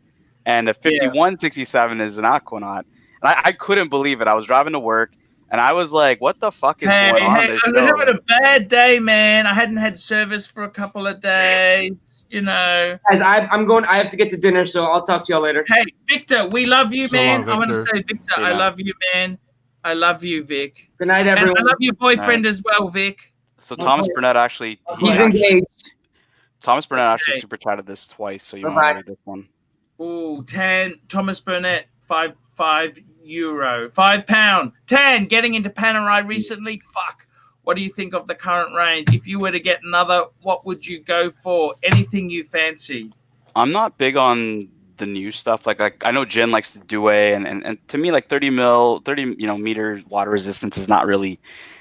and a 5167 is an Aquanaut. And I couldn't believe it. I was driving to work, and I was like, what the fuck is going on? I was having a bad day, man. I hadn't had service for a couple of days, Guys, I have to get to dinner, so I'll talk to y'all later. Hey, Victor, we love you, man. long, I want to Victor. say, Victor, I love you, man. I love you, Vic. Good night, And everyone. I love your boyfriend as well, Vic. So Thomas Burnett actually, He's engaged. Thomas Burnett actually super chatted this twice, so you want to read this one. Ooh, Thomas Burnett, €5, £5. Tan, getting into Panerai recently. Fuck. What do you think of the current range? If you were to get another, what would you go for? Anything you fancy? I'm not big on the new stuff. Like I know Jen likes to do and to me, like 30 meter water resistance is not really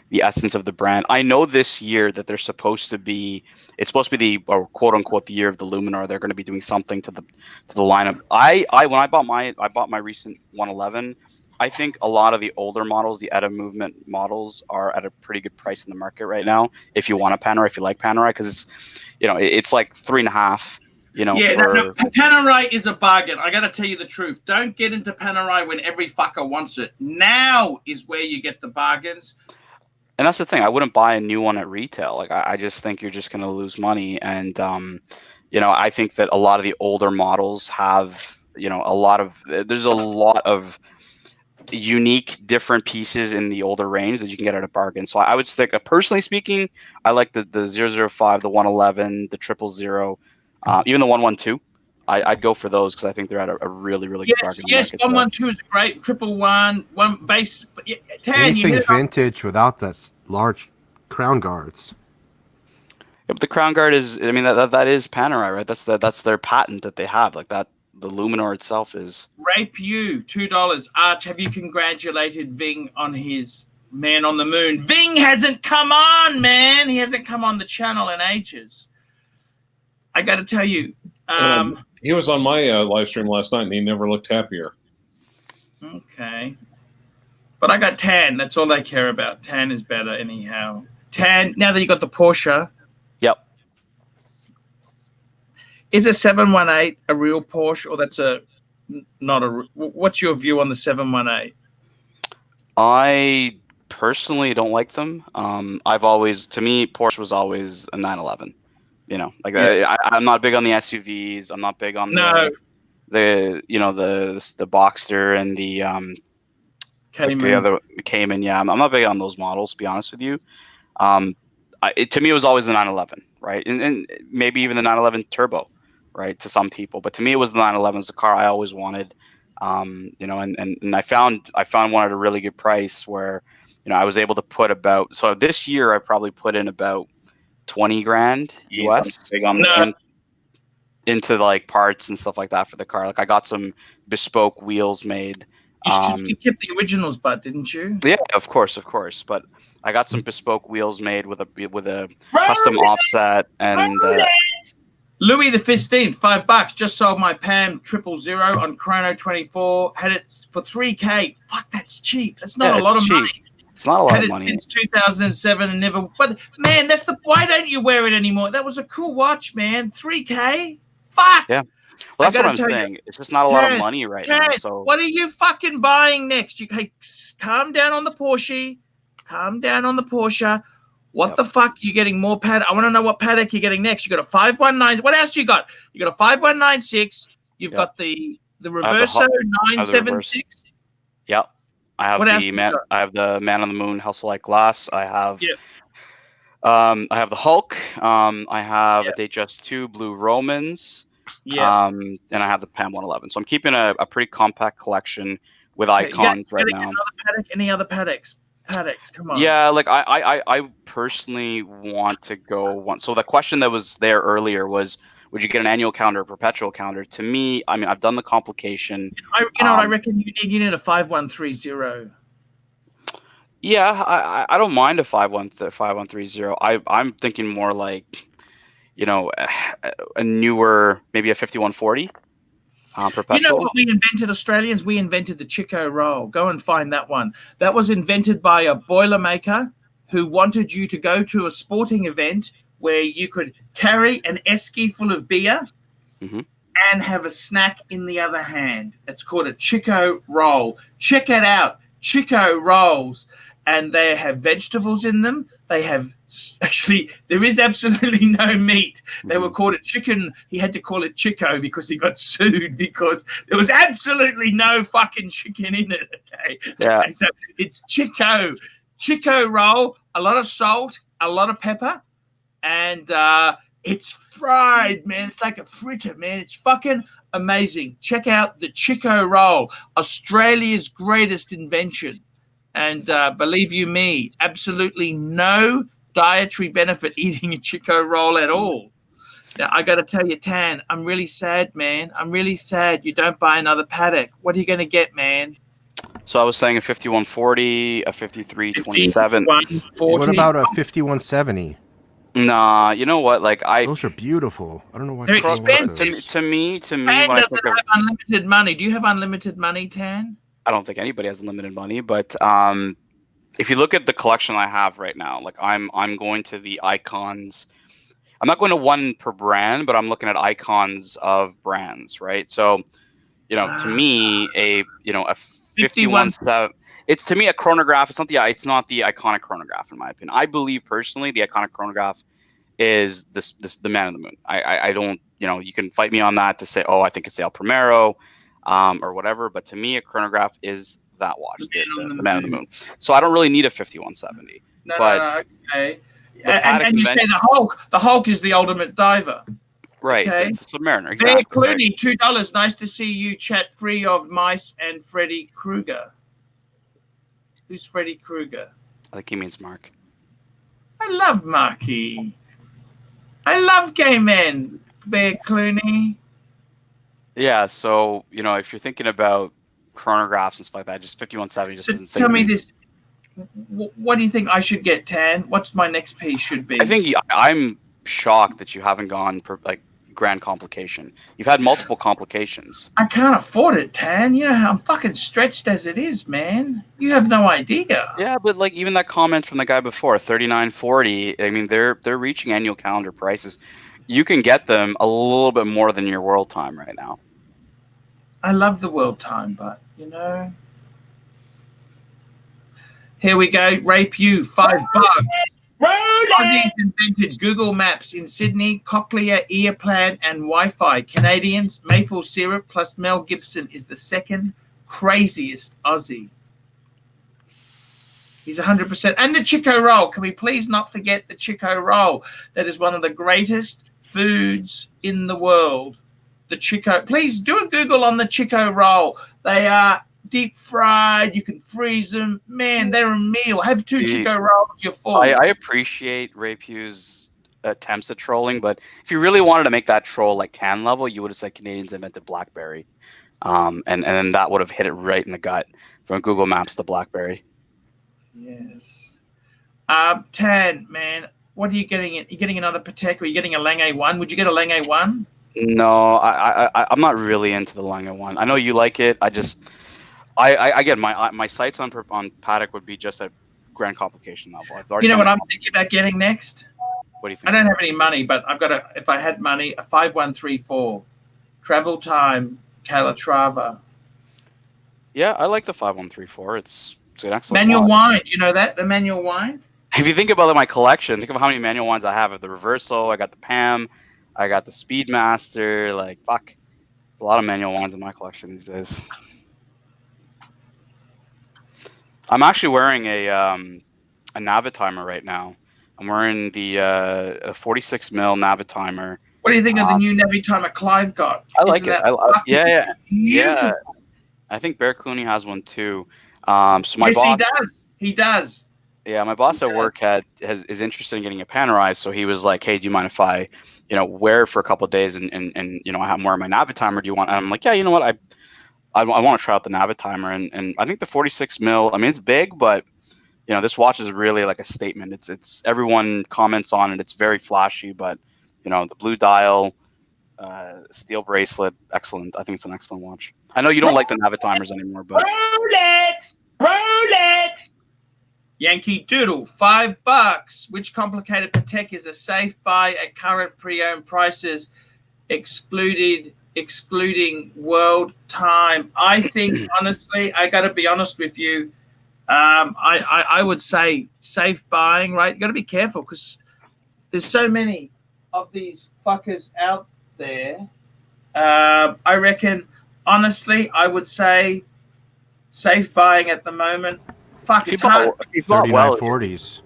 the essence of the brand. I know this year that it's supposed to be the quote unquote the year of the Luminar. They're going to be doing something to the lineup. When I bought my recent 111. I think a lot of the older models, the Etta movement models, are at a pretty good price in the market right now. If you want a Panerai, if you like Panerai, because it's like $3.5. Panerai is a bargain. I got to tell you the truth. Don't get into Panerai when every fucker wants it. Now is where you get the bargains. And that's the thing. I wouldn't buy a new one at retail. Like I just think you're just going to lose money. And I think that a lot of the older models have there's a lot of unique different pieces in the older range that you can get at a bargain. So I would stick, personally speaking, I like the 005, the 111, the 000, even the 112. I'd go for those because I think they're at a really, really good bargain. Yes, 112 is great. 111, one base. Anything vintage without the large crown guards. Yeah, but the crown guard is, that is Panerai, right? That's their patent that they have. Like that, the Luminar itself is. Rape you, $2. Arch, have you congratulated Ving on his Man on the Moon? Ving hasn't come on, man. He hasn't come on the channel in ages. I got to tell you. He was on my live stream last night, and he never looked happier. Okay. But I got Tan. That's all I care about. Tan is better anyhow. Tan, now that you got the Porsche. Yep. Is a 718 a real Porsche, or that's not a? What's your view on the 718? I personally don't like them. To me, Porsche was always a 911. I'm not big on the SUVs. I'm not big on the Boxster and the Cayman. Yeah, I'm not big on those models, to be honest with you. To me, it was always the 911, right? And maybe even the 911 Turbo, right? To some people, but to me, it was the 911. It's the car I always wanted. And I found one at a really good price where, I was able to put so this year I probably put in about $20,000 US into like parts and stuff like that for the car. Like I got some bespoke wheels made. You kept the originals, but didn't you? Yeah, of course. But I got some bespoke wheels made with a custom offset and. Louis the 15th, $5. Just sold my Pam 000 on Chrono 24. Had it for $3,000. Fuck, that's cheap. That's not a lot of money. It's not a lot Had of it money. since 2007 and never. But man, why don't you wear it anymore? That was a cool watch, man. $3,000. Fuck. Yeah. Well, that's what I'm saying. It's just not a lot of money right now. So what are you fucking buying next? Calm down on the Porsche. What the fuck? You're getting more Patek. I want to know what Patek you're getting next. You got a 519. What else you got? You got a 5196. You've got the Reverso 976. Yep. I have What else the you man. got? I have the Man on the Moon Hustle Like Glass. I have. I have the Hulk. I have a Datejust 2 Blue Romans. And I have the PAM 111. So I'm keeping a pretty compact collection with icons right now. Any other Pateks? Pateks, come on. Yeah, like I personally want to go one. So the question that was there earlier was, would you get an annual calendar or perpetual calendar? To me, I mean, I've done the complication. You know what I reckon you need? You need a 5130. Yeah, I don't mind a 5130. I'm thinking more like, you know, a newer, maybe a 5140 perpetual. You know what we invented, Australians? We invented the Chico roll. Go and find that one. That was invented by a boilermaker who wanted you to go to a sporting event where you could carry an esky full of beer and have a snack in the other hand. It's called a Chico roll. Check it out. Chico rolls. And they have vegetables in them. They have actually, there is absolutely no meat. They were called a chicken. He had to call it Chico because he got sued because there was absolutely no fucking chicken in it. Okay. Yeah. So it's Chico roll, a lot of salt, a lot of pepper, and it's fried, man. It's like a fritter, man. It's fucking amazing. Check out the Chico roll, Australia's greatest invention. And believe you me, absolutely no dietary benefit eating a Chico roll at all. Now, I got to tell you, Tan, I'm really sad, man. I'm really sad you don't buy another Patek. What are you going to get, man? So I was saying a 5140, a 5327. What about a 5170? Nah, you know what? Like those are beautiful. I don't know why they're expensive. To me, Tan when I doesn't have unlimited money. Do you have unlimited money, Tan? I don't think anybody has unlimited money, but if you look at the collection I have right now, like I'm going to the icons. I'm not going to one per brand, but I'm looking at icons of brands, right? So, you know, to me, a 51.7. It's to me a chronograph. It's not the iconic chronograph in my opinion. I believe personally the iconic chronograph is the Man on the Moon. I don't, you know, you can fight me on that to say, oh, I think it's the El Primero. Or whatever, but to me, a chronograph is that watch, the Man on the Moon. So I don't really need a 5170. No, but okay. And you say the Hulk is the ultimate diver. Right, okay? it's a Submariner, exactly. Bear Clooney, $2. Nice to see you chat free of mice and Freddy Krueger. Who's Freddy Krueger? I think he means Mark. I love Marky. I love gay men, Bear Clooney. Yeah, so, you know, if you're thinking about chronographs and stuff like that, just 5170 just doesn't say. Tell me this. What do you think I should get, Tan? What's my next piece should be? I think I'm shocked that you haven't gone for, like, grand complication. You've had multiple complications. I can't afford it, Tan. You know how I'm fucking stretched as it is, man. You have no idea. Yeah, but, like, even that comment from the guy before, 3940, I mean, they're reaching annual calendar prices. You can get them a little bit more than your world time right now. I love the world time, but, you know. Here we go. Rape you, $5. Aussies invented Google Maps in Sydney, cochlear ear plan, and Wi-Fi. Canadians, maple syrup plus Mel Gibson is the second craziest Aussie. He's 100%. And the Chico roll. Can we please not forget the Chico roll? That is one of the greatest foods in the world. The Chico. Please do a Google on the Chico roll. They are deep fried. You can freeze them. Man, they're a meal. Have 2 Chico rolls. You're full. I appreciate Ray Pugh's attempts at trolling, but if you really wanted to make that troll like Tan level, you would have said Canadians invented BlackBerry, and then that would have hit it right in the gut from Google Maps to BlackBerry. Yes. Tan, man, what are you getting? Are you getting another Patek, or are you getting a Lange 1? Would you get a Lange 1? No, I'm not really into the Lange 1. I know you like it. I get my sights on Patek would be just a grand complication level. You know what I'm thinking about getting next? What do you think? I don't have any money, but I've got if I had money, a 5134 travel time Calatrava. Yeah, I like the 5134. It's an excellent manual watch. wind. You know that, the manual wind? if you think about my collection, think of how many manual ones I have. I have the Reverso, I got the Pam, I got the Speedmaster. Like, fuck, there's a lot of manual ones in my collection these days. I'm actually wearing a Navitimer right now. I'm wearing the a 46 mil Navitimer. What do you think of the new Navitimer Clive got? I like Isn't it. that fucking beautiful? Yeah. I think Bear Clooney has one too. So my Yes, boss, he does. He does. yeah, my boss He at work does. is interested in getting a panorized. So he was like, "Hey, do you mind if I, wear it for a couple of days and I have more of my Navitimer? Do you want?" And I'm like, "Yeah, you know what? I want to try out the Navitimer and I think the 46 mil. I mean, it's big, but this watch is really like a statement. It's everyone comments on it. It's very flashy, but the blue dial, steel bracelet, excellent. I think it's an excellent watch. I know you don't like the Navitimers anymore, but Rolex. Yankee Doodle, $5. Which complicated Patek is a safe buy at current pre-owned prices, excluding world time? I think honestly, I got to be honest with you. I would say safe buying, right? You got to be careful because there's so many of these fuckers out there. I reckon, honestly, I would say safe buying at the moment. Fuck, it's hard. 3940s.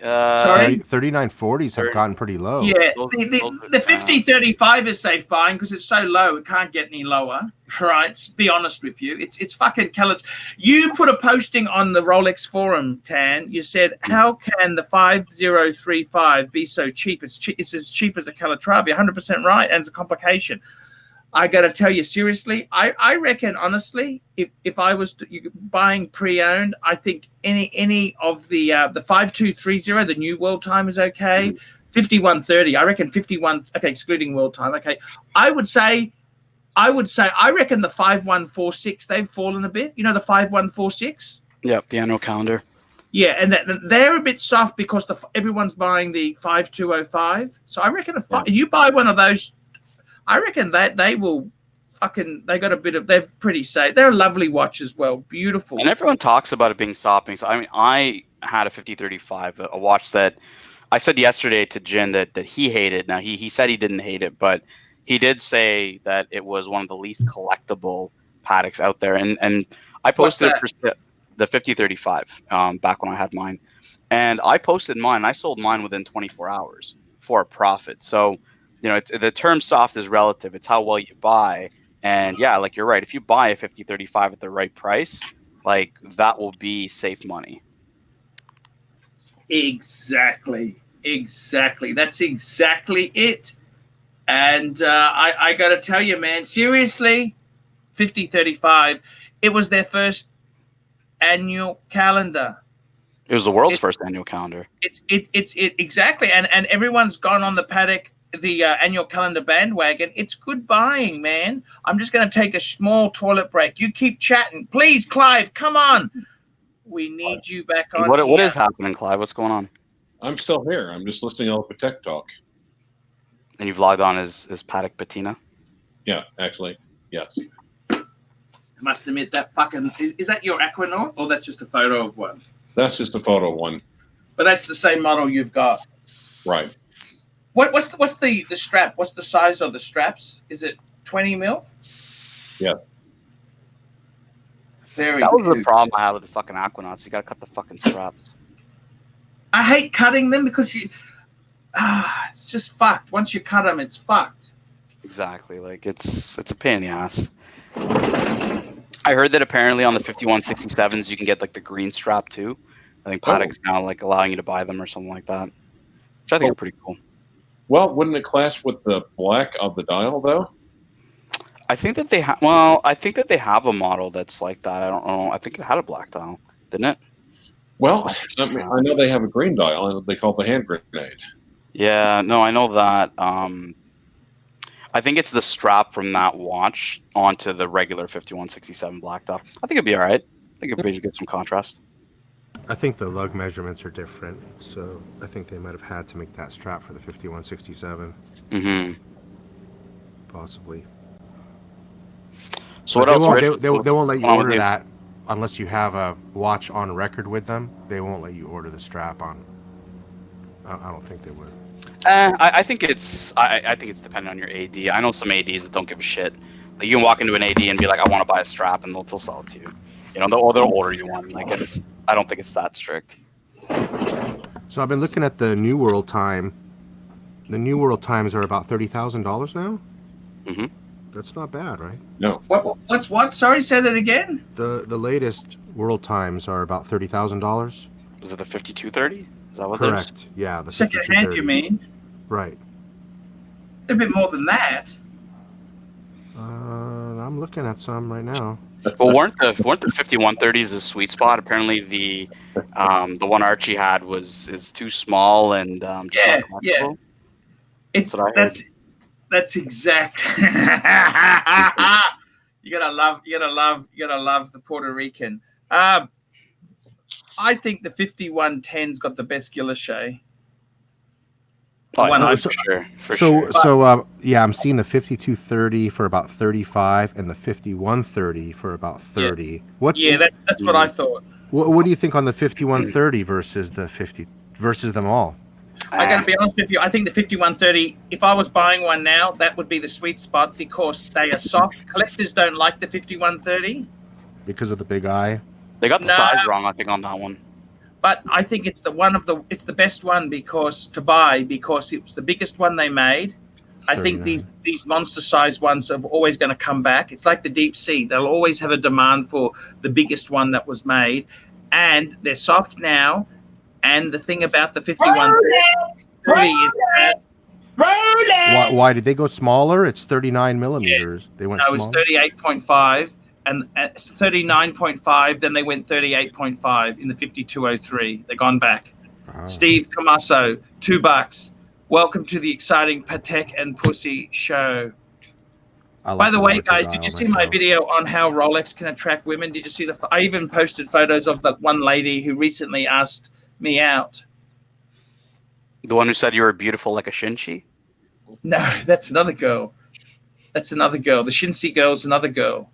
Sorry? 3940s have gotten pretty low. Yeah, the 5035 is safe buying because it's so low it can't get any lower. Right? Be honest with you, it's fucking Calatrava. You put a posting on the Rolex forum, Tan. You said, "How can the 5035 be so cheap? It's as cheap as a Calatrava." 100% right, and it's a complication. I got to tell you seriously, I reckon honestly, if I was buying pre-owned, I think any of the 5230, the new world time is okay. 5130, I reckon 51. Okay, excluding world time. Okay, I would say I reckon the 5146 they've fallen a bit. You know the 5146. Yeah, the annual calendar. Yeah, and they're a bit soft because everyone's buying the 5205. So I reckon you buy one of those. I reckon that they will they got a bit of, they're pretty safe. They're a lovely watch as well. Beautiful. And everyone talks about it being soft. So, I mean, I had a 5035, a watch that I said yesterday to Jin that he hated. Now, he said he didn't hate it, but he did say that it was one of the least collectible Pateks out there. And I posted the 5035 back when I had mine. And I posted mine. I sold mine within 24 hours for a profit. So, the term soft is relative. It's how well you buy. And yeah, like you're right. If you buy a 5035 at the right price, like that will be safe money. Exactly. That's exactly it. And I got to tell you, man, seriously, 5035, it was their first annual calendar. It was the world's first annual calendar. It's exactly. And everyone's gone on the Patek, the annual calendar bandwagon. It's good buying, man. I'm just going to take a small toilet break. You keep chatting. Please, Clive, come on. We need you back on. What is happening, Clive? What's going on? I'm still here. I'm just listening to all the Patek talk. And you've logged on as Patek Patina? Yeah, actually, yes. I must admit that fucking... Is that your Aquanaut, or that's just a photo of one? That's just a photo of one. But that's the same model you've got. Right. What's the strap? What's the size of the straps? Is it 20 mil? Yeah. That was the problem I had with the fucking Aquanauts. You gotta cut the fucking straps. I hate cutting them because it's just fucked. Once you cut them, it's fucked. Exactly. Like it's a pain in the ass. I heard that apparently on the 5167s you can get like the green strap too. I think Patek's now like allowing you to buy them or something like that, which I think are pretty cool. Well, wouldn't it clash with the black of the dial though? I think that they have. Well, I think that they have a model that's like that. I don't know. I think it had a black dial, didn't it? Well, I know they have a green dial, and they call it the hand grenade. Yeah, no, I know that. I think it's the strap from that watch onto the regular 5167 black dial. I think it'd be all right. I think it'd get some contrast. I think the lug measurements are different, so I think they might have had to make that strap for the 5167. Mm-hmm. Possibly. So what else? They won't let you order that unless you have a watch on record with them. They won't let you order the strap on I don't think they would. I think it's I think it's dependent on your AD. I know some ADs that don't give a shit. Like you can walk into an AD and be like, I want to buy a strap, and they'll sell it to you. You know, they'll order you one. Like I don't think it's that strict. So I've been looking at the New World time. The New World times are about $30,000 now. Mm-hmm. That's not bad, right? No. What's what? Sorry, say that again. The latest World times are about $30,000. Was it the 5230? Is that what Correct. Yeah, the Second hand, you 5230. mean? Right. A bit more than that. I'm looking at some right now. Well, weren't the 5130s the sweet spot? Apparently, the one Archie had is too small and just Yeah, not comfortable. It's what I heard. that's exact. you gotta love the Puerto Rican. I think the 5110's got the best guilloche. Oh, One no, I- for sure. Yeah, I'm seeing the 5230 for about 35 and the 5130 for about 30. That's what I thought. What do you think on the 5130 versus the 50 versus them all? I gotta be honest with you. I think the 5130. If I was buying one now, that would be the sweet spot because they are soft. Collectors don't like the 5130, Because of the big eye. They got the No. size wrong, I think, on that one. but I think it's the best one because it was the biggest one they made. I think 39. these monster size ones are always going to come back. It's like the deep sea; they'll always have a demand for the biggest one that was made, and they're soft now. And the thing about the 5130 is that Why did they go smaller? It's 39 millimeters. They went no, it's smaller. 38.5 and 39.5. Then they went 38.5 in the 5203. They're gone back. Ah. Steve Camasso, $2. Welcome to the exciting Patek and Pussy show. I like By the way, larger guys, dial did you see my myself. video on how Rolex can attract women? Did you see I even posted photos of that one lady who recently asked me out. The one who said you were beautiful like a Shinchi? No, that's another girl. The Shinsi girl's another girl.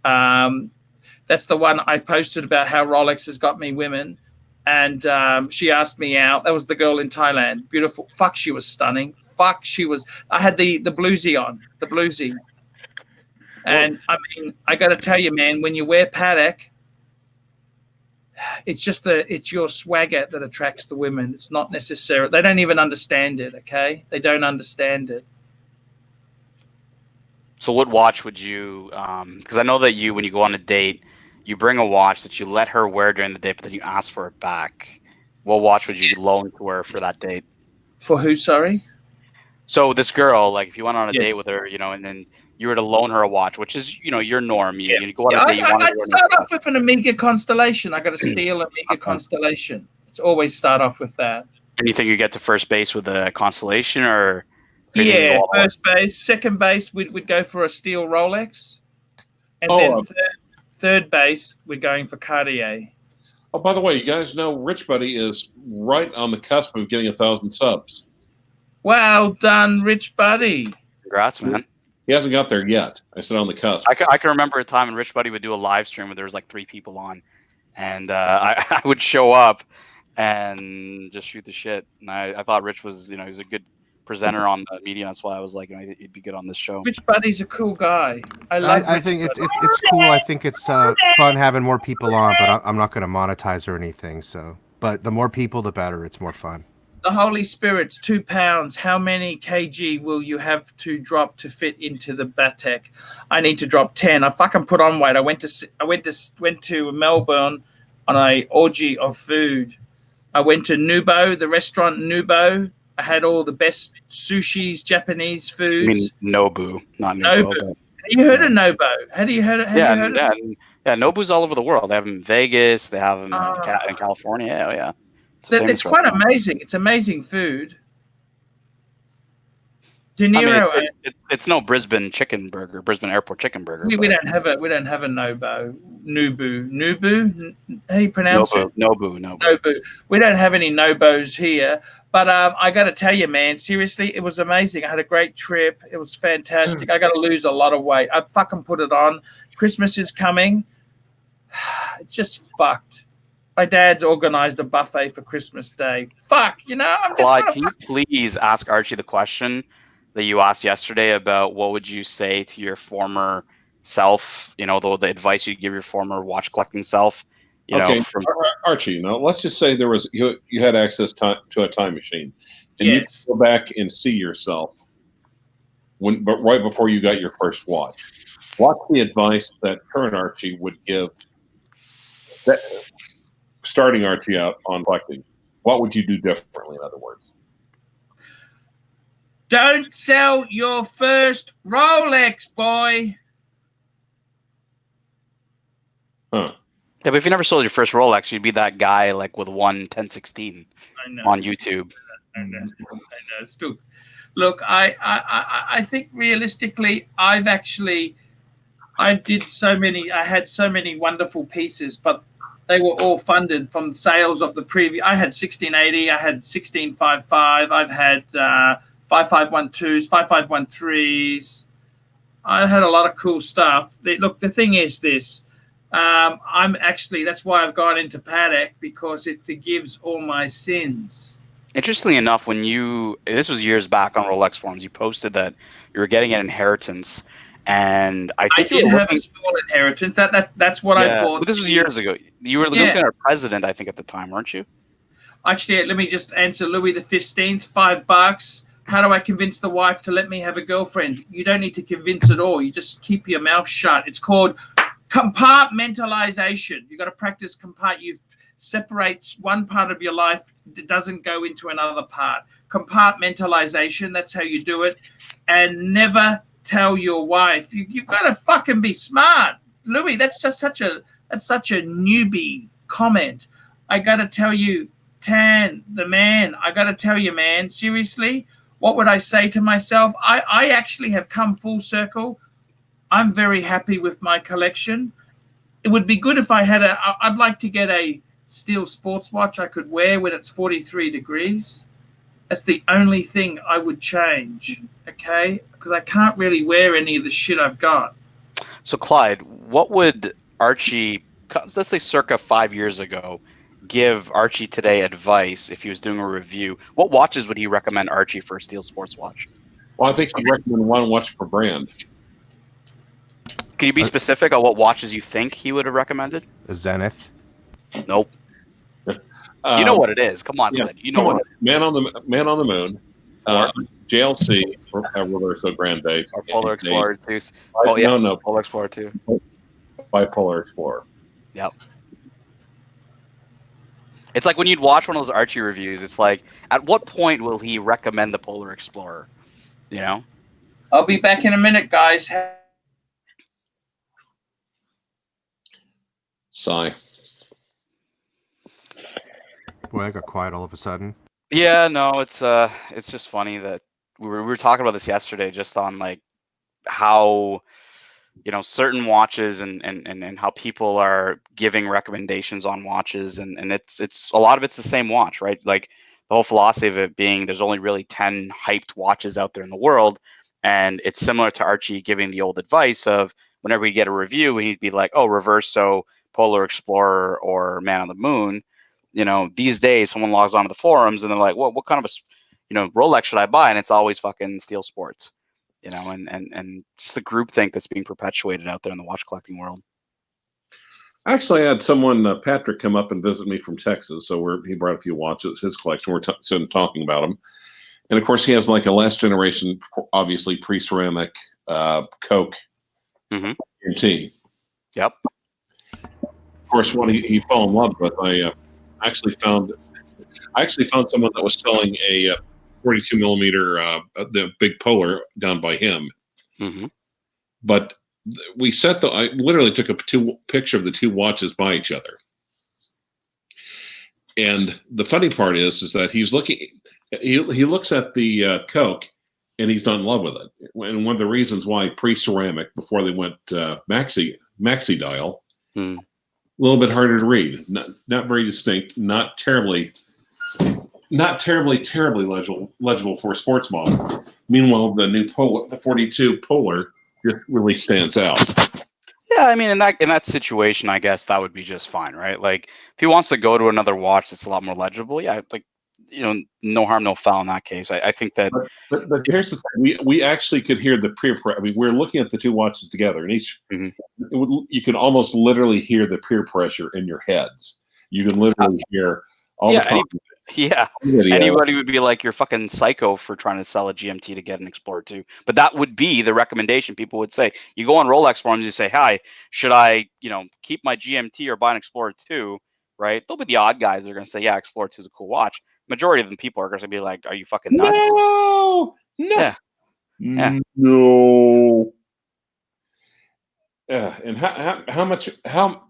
That's the one I posted about how Rolex has got me women. And she asked me out. That was the girl in Thailand. Beautiful. Fuck, she was stunning. Fuck, she was. I had the bluesy on, the bluesy. And I mean, I got to tell you, man, when you wear Patek, it's your swagger that attracts the women. It's not necessarily. They don't even understand it. Okay, they don't understand it. So what watch would you? Because I know that when you go on a date, you bring a watch that you let her wear during the date, but then you ask for it back. What watch would you loan to her for that date? For who? Sorry. So this girl, like, if you went on a Yes. date with her, and then you were to loan her a watch, which is, your norm. You go on a date. I'd start off with an Omega Constellation. I got to steal an Omega Constellation. It's always start off with that. And you think you get to first base with a Constellation, or? Yeah, first base. Second base, we'd go for a steel Rolex. And then third base, we're going for Cartier. Oh, by the way, you guys know Rich Buddy is right on the cusp of getting 1,000 subs. Well done, Rich Buddy. Congrats, man. He hasn't got there yet. I said on the cusp. I can remember a time when Rich Buddy would do a live stream where there was like 3 people on, and I would show up and just shoot the shit. And I thought Rich was, he's a good presenter on the media. That's why I was like, he'd be good on this show. Rich Buddy's a cool guy. I think it's cool. I think it's fun having more people on, but I'm not going to monetize or anything. So, but the more people, the better. It's more fun. The Holy Spirit's 2 pounds. How many kg will you have to drop to fit into the Patek? I need to drop 10. I fucking put on weight. I went to Melbourne on a orgy of food. I went to Nubo, the restaurant Nubo. I had all the best sushis, Japanese foods. I mean, Nobu, not Nobu. Nubo. Have you heard of Nobo? Have you heard of Nobu's all over the world. They have them in Vegas. They have them in California. Yeah. It's quite amazing. It's amazing food. De Niro. I mean, it's no Brisbane Airport chicken burger. We don't have a Nobo. Nubu. How do you pronounce it? Nobu. We don't have any Nobos here. But I got to tell you, man, seriously, it was amazing. I had a great trip. It was fantastic. I got to lose a lot of weight. I fucking put it on. Christmas is coming. It's just fucked. My dad's organized a buffet for Christmas Day. Fuck, I'm just Clyde, gonna can you please ask Archie the question that you asked yesterday about what would you say to your former self? The advice you'd give your former watch collecting self. Okay, Archie. Let's just say there was you had access to a time machine, and you Yes. could go back and see yourself but right before you got your first watch. What's the advice that current Archie would give that starting Archie out on collecting? What would you do differently? In other words, Don't sell your first Rolex, boy. huh? Yeah, but if you never sold your first Rolex, you'd be that guy like with one 1016 I know. on YouTube. I know. It's true. Look, I think realistically, I had so many wonderful pieces, but they were all funded from sales of the previous. I had 1680, I had 1655, I've had 5512s, 5513s. I had a lot of cool stuff. Look, the thing is this. That's why I've gone into Patek, because it forgives all my sins. Interestingly enough, this was years back on Rolex forums, you posted that you were getting an inheritance, and I think did have a small inheritance. That's what I bought. But this was years ago. You were looking at our president, I think, at the time, weren't you? Actually, let me just answer Louis the 15th. $5. How do I convince the wife to let me have a girlfriend? You don't need to convince at all. You just keep your mouth shut. It's called compartmentalization. You got to practice You separate one part of your life. It doesn't go into another part. Compartmentalization. That's how you do it. And never tell your wife. You've got to fucking be smart, Louis. That's such a newbie comment. I got to tell you, Tan, the man. I got to tell you, man. Seriously, what would I say to myself? I actually have come full circle. I'm very happy with my collection. It would be good if I'd like to get a steel sports watch I could wear when it's 43 degrees. That's the only thing I would change, okay? Because I can't really wear any of the shit I've got. So, Clyde, what would Archie, let's say circa 5 years ago, give Archie today advice if he was doing a review? What watches would he recommend Archie for a steel sports watch? Well, I think he'd recommend one watch per brand. Can you be specific on what watches you think he would have recommended? A Zenith. Nope. You know what it is. Come on, Clyde. You know what it is. Man on the Moon. JLC, Reverso Grande. Or Polar Explorer 2. No. Polar Explorer 2. Bipolar Explorer. Yep. It's like when you'd watch one of those Archie reviews, it's like, at what point will he recommend the Polar Explorer? I'll be back in a minute, guys. Sigh. Boy, I got quiet all of a sudden. Yeah, no, it's just funny that we were talking about this yesterday, just on like how certain watches and how people are giving recommendations on watches, and it's a lot of it's the same watch, right? Like the whole philosophy of it being there's only really 10 hyped watches out there in the world, and it's similar to Archie giving the old advice of whenever we get a review, he'd be like, oh, Reverso, Polar Explorer, or Man on the Moon. These days someone logs onto the forums and they're like, well, what kind of a Rolex should I buy? And it's always fucking steel sports, and just the groupthink that's being perpetuated out there in the watch collecting world. Actually, I had someone, Patrick, come up and visit me from Texas. So he brought a few watches, his collection. We're sitting talking about them. And of course, he has like a last generation, obviously pre-ceramic Coke tea. Yep. Of course, one he fell in love with. I actually found someone that was selling a 42 millimeter, the big Polar down by him. Mm-hmm. But I literally took a picture of the two watches by each other. And the funny part is that he looks at the Coke and he's not in love with it. And one of the reasons why pre-ceramic, before they went maxi dial, a little bit harder to read, not very distinct, not terribly legible for a sports model. Meanwhile, the new Polar, the 42 Polar, really stands out. Yeah, I mean, in that situation, I guess that would be just fine, right? Like, if he wants to go to another watch that's a lot more legible, yeah, like, no harm, no foul in that case. I think that But here's the thing: we actually could hear the peer pressure. I mean, we're looking at the two watches together, and Mhm. you can almost literally hear the peer pressure in your heads. You can literally hear all yeah, the talk yeah, video. anybody would be like, you're fucking psycho for trying to sell a GMT to get an Explorer 2. But that would be the recommendation. People would say, you go on Rolex forums, you say, hi, should I, keep my GMT or buy an Explorer 2? Right? There'll be the odd guys that are going to say, yeah, Explorer 2 is a cool watch. Majority of the people are going to be like, are you fucking nuts? No, Yeah, yeah. no. Yeah, and how much how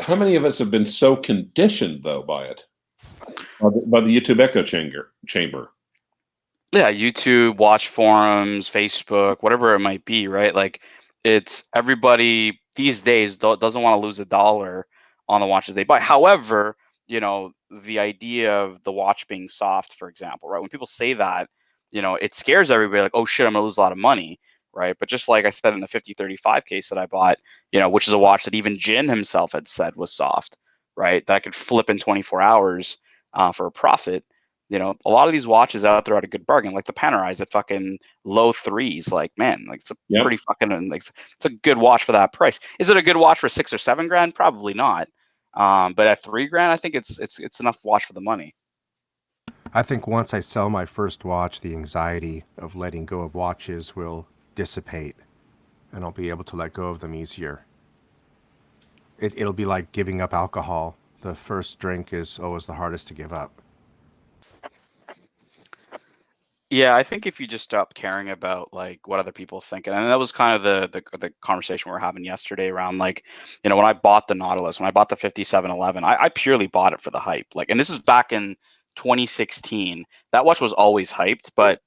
how many of us have been so conditioned though by it, by the YouTube echo chamber? Yeah, YouTube, watch forums, Facebook, whatever it might be, right? Like, it's everybody these days doesn't want to lose a dollar on the watches they buy. However, the idea of the watch being soft, for example, right? When people say that, it scares everybody, like, oh shit, I'm gonna lose a lot of money, right? But just like I said in the 5035 case that I bought, which is a watch that even Jin himself had said was soft, right? That I could flip in 24 hours for a profit. A lot of these watches out there at a good bargain, like the Panerai at fucking low threes. Like, man, like, it's a Yep. pretty fucking, like, it's a good watch for that price. Is it a good watch for 6 or 7 grand? Probably not. But at 3 grand, I think it's enough watch for the money. I think once I sell my first watch, the anxiety of letting go of watches will dissipate, and I'll be able to let go of them easier. It'll be like giving up alcohol. The first drink is always the hardest to give up. Yeah, I think if you just stop caring about like what other people think, and that was kind of the conversation we were having yesterday around, like, when I bought the Nautilus, when I bought the 5711, I purely bought it for the hype. Like, and this is back in 2016. That watch was always hyped, but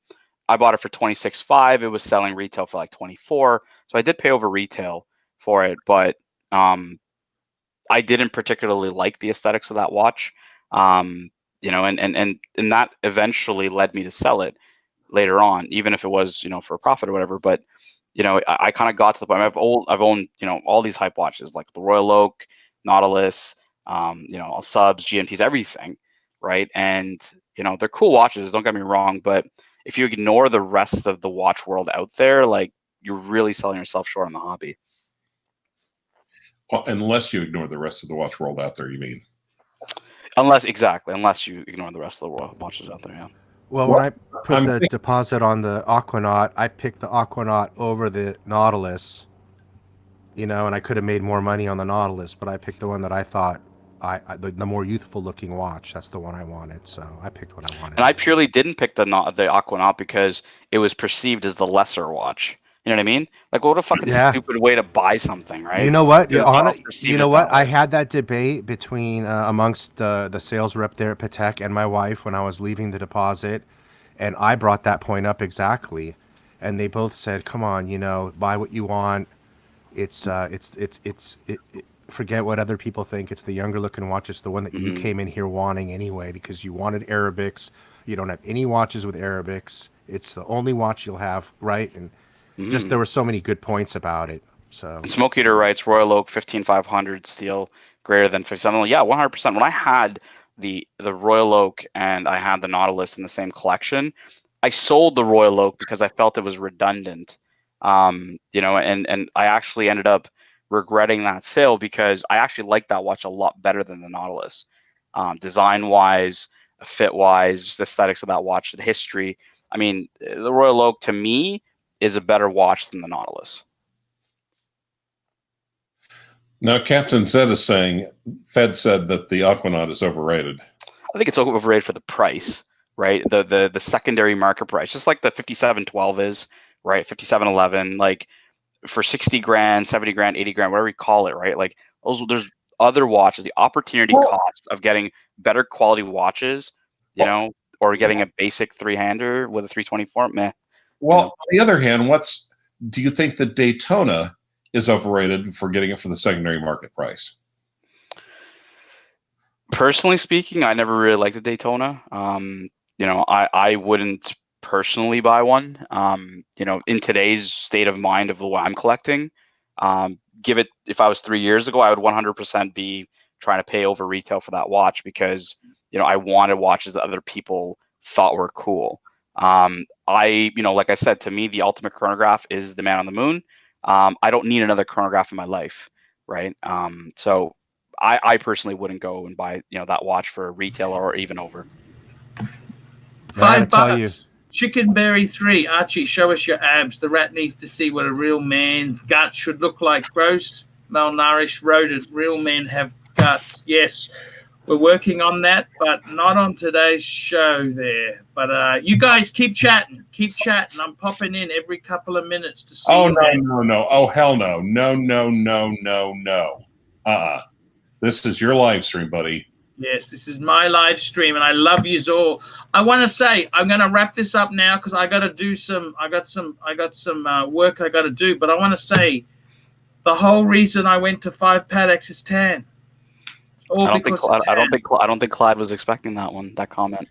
I bought it for 26.5. It was selling retail for like 24, so I did pay over retail for it, but I didn't particularly like the aesthetics of that watch. And that eventually led me to sell it later on, even if it was, for a profit or whatever. But, I kind of got to the point. I've owned, all these hype watches like the Royal Oak, Nautilus, all subs, GMTs, everything, right? And, they're cool watches, don't get me wrong, but if you ignore the rest of the watch world out there, like, you're really selling yourself short on the hobby. Well, unless you ignore the rest of the watch world out there, you mean? Unless you ignore the rest of the world watches out there, yeah. Well, when I put the deposit on the Aquanaut, I picked the Aquanaut over the Nautilus, and I could have made more money on the Nautilus, but I picked the one that I thought the more youthful looking watch. That's the one I wanted, so I picked what I wanted. And I purely didn't pick the Aquanaut because it was perceived as the lesser watch. You know what I mean? Like, what a fucking stupid way to buy something, right? You know what? Because it's all perceived as that way. I had that debate between amongst the sales rep there at Patek and my wife when I was leaving the deposit, and I brought that point up exactly, and they both said, "Come on, buy what you want. Forget what other people think. It's the younger looking watch. It's the one that you came in here wanting anyway because you wanted Arabics. You don't have any watches with Arabics. It's the only watch you'll have, right?" And just there were so many good points about it. So and Smoke Eater writes Royal Oak 15500 steel greater than 57. Yeah, 100%. When I had the Royal Oak and I had the Nautilus in the same collection, I sold the Royal Oak because I felt it was redundant. And I actually ended up regretting that sale because I actually liked that watch a lot better than the Nautilus. Design wise, fit wise, just the aesthetics of that watch, the history. I mean, the Royal Oak to me is a better watch than the Nautilus. Now, Captain Zed is saying, Fed said that the Aquanaut is overrated. I think it's overrated for the price, right? The secondary market price, just like the 5712 is, right? 5711, like, for 60 grand, 70 grand, 80 grand, whatever you call it, right? Like, there's other watches, the opportunity cost of getting better quality watches, or getting a basic three-hander with a 324, meh. Well, on the other hand, do you think that Daytona is overrated for getting it for the secondary market price? Personally speaking, I never really liked the Daytona. I wouldn't personally buy one. In today's state of mind of what I'm collecting, if I was 3 years ago, I would 100% be trying to pay over retail for that watch because I wanted watches that other people thought were cool. Like I said, to me, the ultimate chronograph is the Man on the Moon. I don't need another chronograph in my life, right? So I personally wouldn't go and buy that watch for retail or even over. $5. Chickenberry 3. Archie, show us your abs. The rat needs to see what a real man's gut should look like. Gross, malnourished, rodent. Real men have guts. Yes, we're working on that, but not on today's show there. But you guys keep chatting. Keep chatting. I'm popping in every couple of minutes to see you. No. Oh, hell no. No. This is your live stream, buddy. Yes, this is my live stream, and I love you all. I want to say I'm going to wrap this up now because I got to do some. I got some work I got to do. But I want to say the whole reason I went to 5 Pateks is tan. I don't think Clyde was expecting that comment.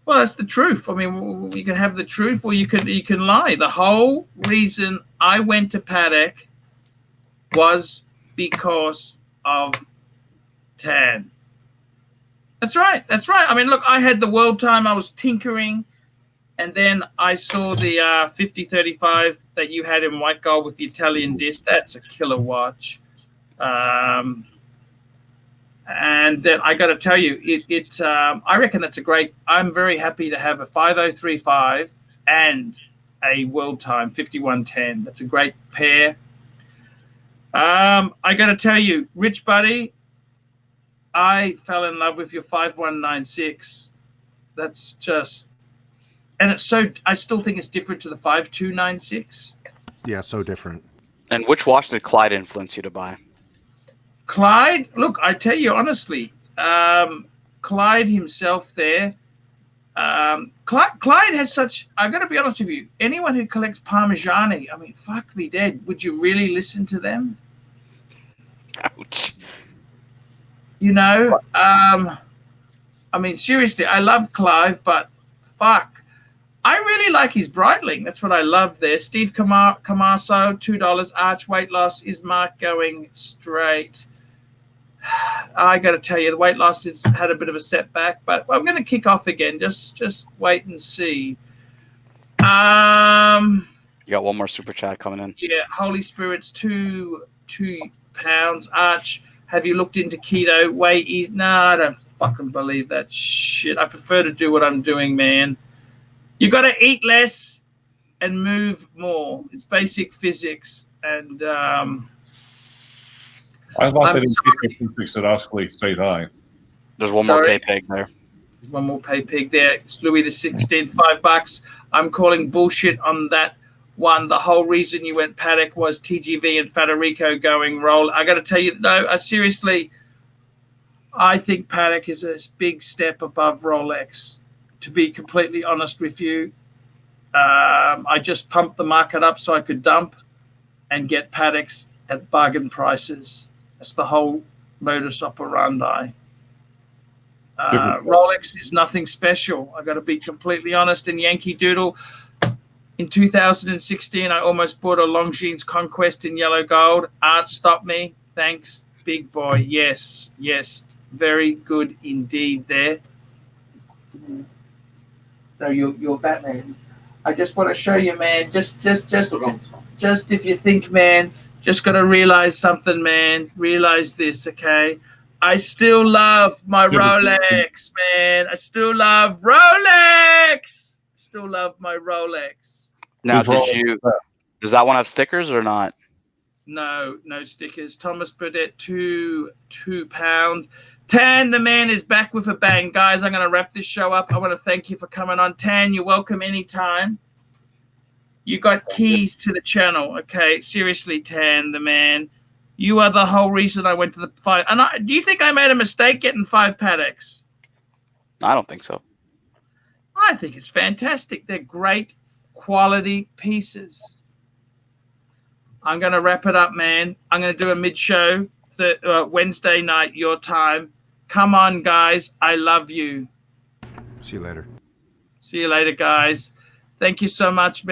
Well, that's the truth. I mean, you can have the truth, or you can lie. The whole reason I went to Patek was because of tan. That's right. I mean, look, I had the world time. I was tinkering, and then I saw the 5035 that you had in white gold with the Italian disc. That's a killer watch. And then I got to tell you, I reckon that's a great. I'm very happy to have a 5035 and a world time 5110. That's a great pair. I got to tell you, Rich Buddy, I fell in love with your 5196. That's just, and it's so. I still think it's different to the 5296. Yeah, so different. And which watch did Clyde influence you to buy? Clyde, look, I tell you honestly, Clyde himself there. Clyde has such. I got to be honest with you. Anyone who collects Parmigiani, I mean, fuck me dead. Would you really listen to them? Ouch. I mean, seriously, I love Clive, but fuck. I really like his Breitling. That's what I love there. Steve Camaso, $2. Arch weight loss. Is Mark going straight? I got to tell you, the weight loss has had a bit of a setback, but I'm going to kick off again. Just wait and see. You got one more super chat coming in. Yeah, Holy Spirit's £2. Arch. Have you looked into keto? Way easy. No, I don't fucking believe that shit. I prefer to do what I'm doing, man. You got to eat less and move more. It's basic physics. And I thought that in physics at Oscillate State High. There's one more pay pig there. There's one more pay pig there. It's Louis the 16th, $5. I'm calling bullshit on that one. The whole reason you went Patek was TGV and Federico going roll. I got to tell you, no, seriously, I think Patek is a big step above Rolex. To be completely honest with you, I just pumped the market up so I could dump and get Pateks at bargain prices. That's the whole modus operandi. Rolex is nothing special. I got to be completely honest. In Yankee Doodle, in 2016, I almost bought a Longines Conquest in yellow gold. Art stopped me. Thanks, big boy. Yes. Very good indeed there. No, you're Batman. I just want to show you, man. Just if you think, man, just got to realize something, man. Realize this, okay? I still love my Rolex, man. I still love Rolex. Still love my Rolex. Now, does that one have stickers or not? No stickers. Thomas Burdett, £2. Tan, the man is back with a bang. Guys, I'm going to wrap this show up. I want to thank you for coming on. Tan, you're welcome anytime. You got keys to the channel, okay? Seriously, Tan, the man. You are the whole reason I went to the 5. And do you think I made a mistake getting 5 Pateks? I don't think so. I think it's fantastic. They're great quality pieces. I'm going to wrap it up, man. I'm going to do a mid-show Wednesday night, your time. Come on, guys. I love you. See you later. See you later, guys. Thank you so much.